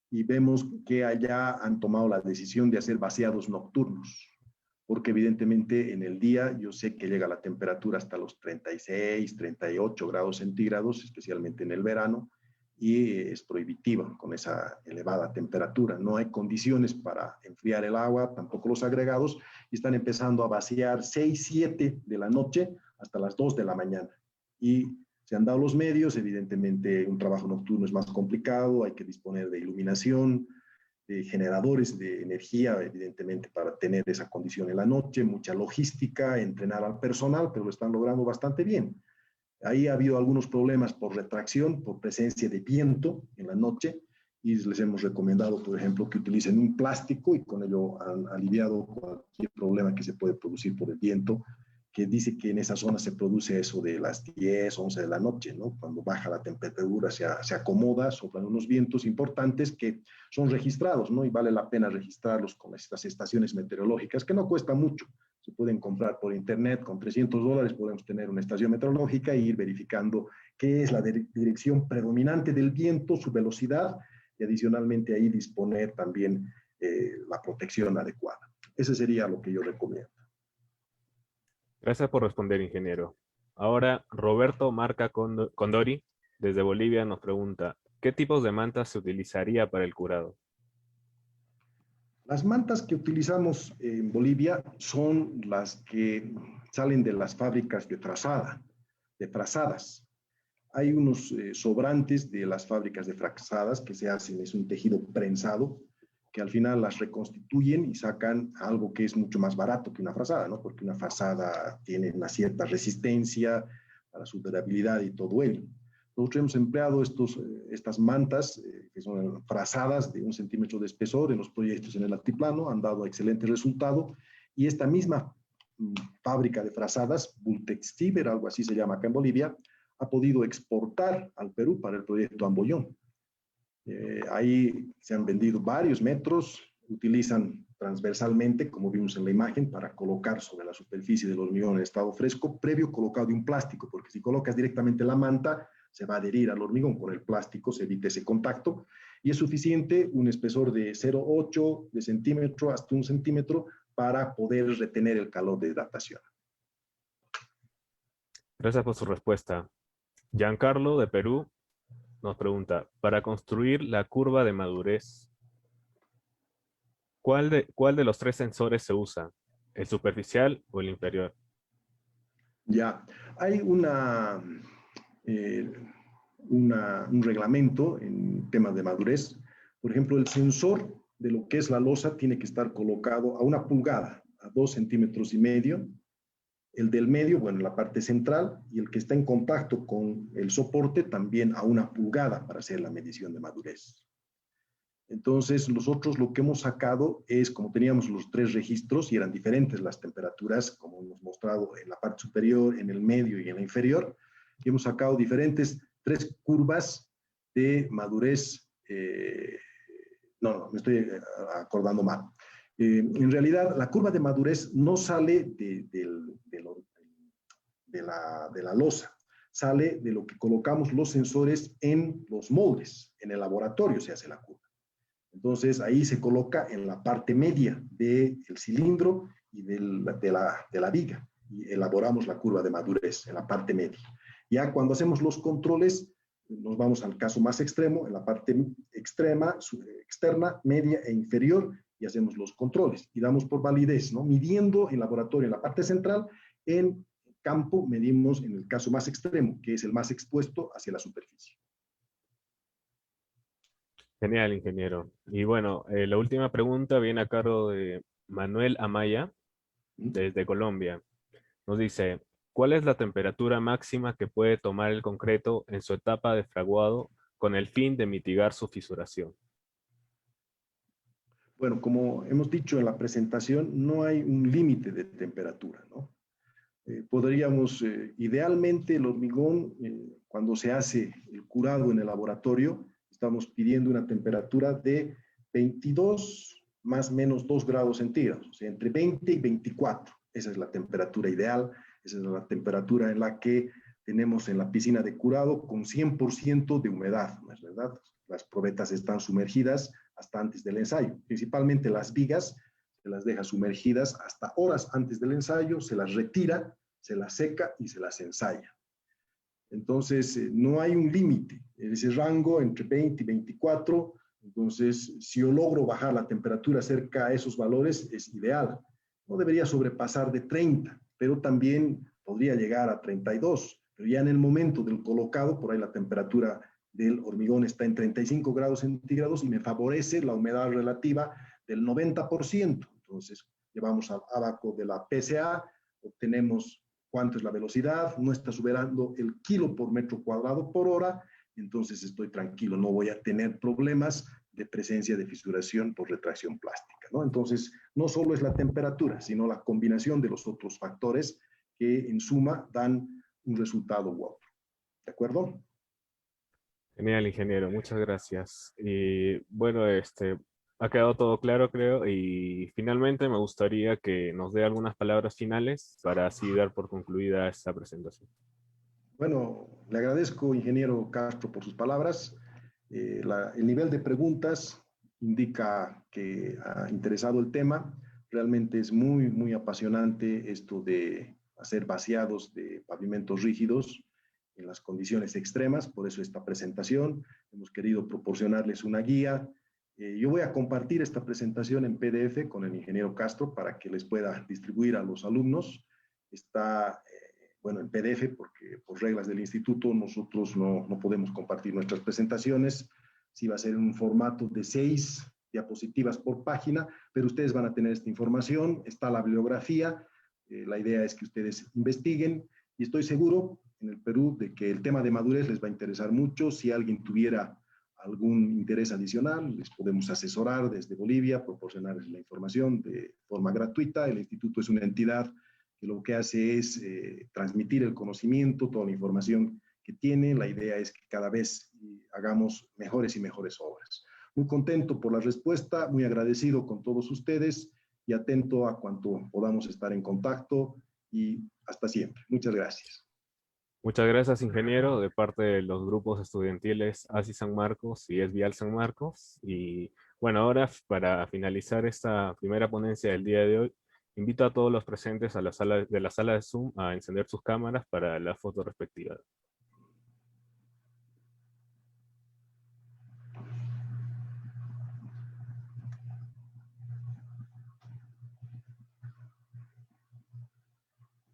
y vemos que allá han tomado la decisión de hacer vaciados nocturnos, porque evidentemente en el día yo sé que llega la temperatura hasta los 36, 38 grados centígrados, especialmente en el verano, y es prohibitiva con esa elevada temperatura. No hay condiciones para enfriar el agua, tampoco los agregados, y están empezando a vaciar 6, 7 de la noche hasta las 2 de la mañana. Y se han dado los medios, evidentemente un trabajo nocturno es más complicado, hay que disponer de iluminación, de generadores de energía, evidentemente, para tener esa condición en la noche, mucha logística, entrenar al personal, pero lo están logrando bastante bien. Ahí ha habido algunos problemas por retracción, por presencia de viento en la noche, y les hemos recomendado, por ejemplo, que utilicen un plástico, y con ello han aliviado cualquier problema que se puede producir por el viento, que dice que en esa zona se produce eso de las 10, 11 de la noche, ¿no? Cuando baja la temperatura, se acomoda, soplan unos vientos importantes que son registrados, ¿no? Y vale la pena registrarlos con estas estaciones meteorológicas, que no cuesta mucho. Se pueden comprar por internet, con $300 podemos tener una estación meteorológica e ir verificando qué es la dirección predominante del viento, su velocidad, y adicionalmente ahí disponer también la protección adecuada. Ese sería lo que yo recomiendo. Gracias por responder, ingeniero. Ahora, Roberto Marca Condori, desde Bolivia, nos pregunta, ¿qué tipos de mantas se utilizaría para el curado? Las mantas que utilizamos en Bolivia son las que salen de las fábricas de frazadas. Hay unos sobrantes de las fábricas de frazadas que se hacen, es un tejido prensado, que al final las reconstituyen y sacan algo que es mucho más barato que una frazada, ¿no? Porque una frazada tiene una cierta resistencia para su durabilidad y todo ello. Nosotros hemos empleado estas mantas que son frazadas de 1 centímetro de espesor en los proyectos en el altiplano, han dado excelente resultado, y esta misma fábrica de frazadas, Bultextiber, algo así se llama acá en Bolivia, ha podido exportar al Perú para el proyecto Amboyón. Ahí se han vendido varios metros, utilizan transversalmente, como vimos en la imagen, para colocar sobre la superficie del hormigón en estado fresco, previo colocado de un plástico, porque si colocas directamente la manta, se va a adherir al hormigón con el plástico, se evita ese contacto, y es suficiente un espesor de 0,8 de centímetro hasta 1 centímetro para poder retener el calor de hidratación. Gracias por su respuesta. Giancarlo, de Perú, nos pregunta, para construir la curva de madurez, ¿cuál de los 3 sensores se usa? ¿El superficial o el inferior? Ya, hay un reglamento en temas de madurez. Por ejemplo, el sensor de lo que es la losa tiene que estar colocado a 1 pulgada, a 2,5 centímetros. El del medio, bueno, en la parte central, y el que está en contacto con el soporte también a 1 pulgada para hacer la medición de madurez. Entonces, nosotros lo que hemos sacado es, como teníamos los 3 registros y eran diferentes las temperaturas, como hemos mostrado en la parte superior, en el medio y en la inferior, y hemos sacado diferentes 3 curvas de madurez. Me estoy acordando mal. En realidad, la curva de madurez no sale de la losa, sale de lo que colocamos los sensores en los moldes. En el laboratorio se hace la curva. Entonces, ahí se coloca en la parte media del cilindro y de la viga, y elaboramos la curva de madurez en la parte media. Ya cuando hacemos los controles, nos vamos al caso más extremo, en la parte externa, media e inferior, y hacemos los controles y damos por validez, ¿no? Midiendo en laboratorio en la parte central en campo medimos en el caso más extremo, que es el más expuesto hacia la superficie. Genial, ingeniero. Y bueno, la última pregunta viene a cargo de Manuel Amaya, desde Colombia. Nos dice, ¿cuál es la temperatura máxima que puede tomar el concreto en su etapa de fraguado con el fin de mitigar su fisuración? Bueno, como hemos dicho en la presentación, no hay un límite de temperatura, ¿no? Podríamos, idealmente el hormigón, cuando se hace el curado en el laboratorio, estamos pidiendo una temperatura de 22 más menos 2 grados centígrados, o sea, entre 20 y 24. Esa es la temperatura ideal, esa es la temperatura en la que tenemos en la piscina de curado con 100% de humedad, ¿no es verdad? Las probetas están sumergidas hasta antes del ensayo. Principalmente las vigas se las deja sumergidas hasta horas antes del ensayo, se las retira, se las seca y se las ensaya. Entonces, no hay un límite, en ese rango entre 20 y 24. Entonces, si yo logro bajar la temperatura cerca a esos valores, es ideal. No debería sobrepasar de 30, pero también podría llegar a 32. Pero ya en el momento del colocado, por ahí la temperatura del hormigón está en 35 grados centígrados y me favorece la humedad relativa del 90%. Entonces, llevamos abajo de la PSA, obtenemos cuánto es la velocidad, no está superando el kilo por metro cuadrado por hora, entonces estoy tranquilo, no voy a tener problemas de presencia de fisuración por retracción plástica, ¿no? Entonces, no solo es la temperatura, sino la combinación de los otros factores que en suma dan un resultado u otro. ¿De acuerdo? Genial, ingeniero, muchas gracias. Y bueno, ha quedado todo claro, creo, y finalmente me gustaría que nos dé algunas palabras finales para así dar por concluida esta presentación. Bueno, le agradezco, ingeniero Castro, por sus palabras. El nivel de preguntas indica que ha interesado el tema. Realmente es muy, muy apasionante esto de hacer vaciados de pavimentos rígidos en las condiciones extremas. Por eso esta presentación. Hemos querido proporcionarles una guía. Yo voy a compartir esta presentación en PDF con el ingeniero Castro para que les pueda distribuir a los alumnos. Está bueno, en PDF, porque por reglas del instituto nosotros no podemos compartir nuestras presentaciones. Sí va a ser en un formato de 6 diapositivas por página, pero ustedes van a tener esta información, está la bibliografía, la idea es que ustedes investiguen y estoy seguro en el Perú de que el tema de madurez les va a interesar mucho. Si alguien tuviera algún interés adicional, les podemos asesorar desde Bolivia, proporcionarles la información de forma gratuita. El instituto es una entidad que lo que hace es transmitir el conocimiento, toda la información que tiene. La idea es que cada vez hagamos mejores y mejores obras. Muy contento por la respuesta, muy agradecido con todos ustedes y atento a cuanto podamos estar en contacto y hasta siempre. Muchas gracias. Muchas gracias, ingeniero, de parte de los grupos estudiantiles ASI San Marcos y ESVIAL San Marcos. Y bueno, ahora para finalizar esta primera ponencia del día de hoy, invito a todos los presentes a la sala de Zoom a encender sus cámaras para la foto respectiva.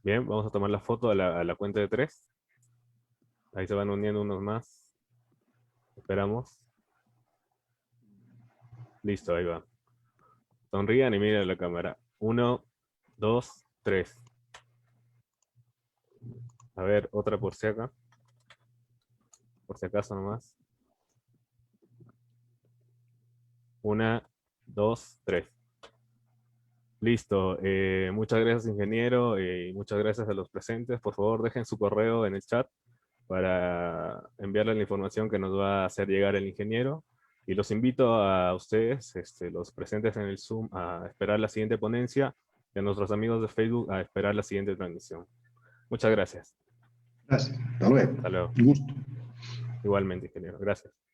Bien, vamos a tomar la foto a la cuenta de 3. Ahí se van uniendo unos más. Esperamos. Listo, ahí va. Sonrían y miren la cámara. 1, 2, 3. A ver, otra por si acá. Por si acaso nomás. 1, 2, 3. Listo. Muchas gracias, ingeniero, y muchas gracias a los presentes. Por favor, dejen su correo en el chat para enviarle la información que nos va a hacer llegar el ingeniero. Y los invito a ustedes, los presentes en el Zoom, a esperar la siguiente ponencia y a nuestros amigos de Facebook a esperar la siguiente transmisión. Muchas gracias. Gracias. Hasta luego. Hasta luego. Un gusto. Igualmente, ingeniero. Gracias.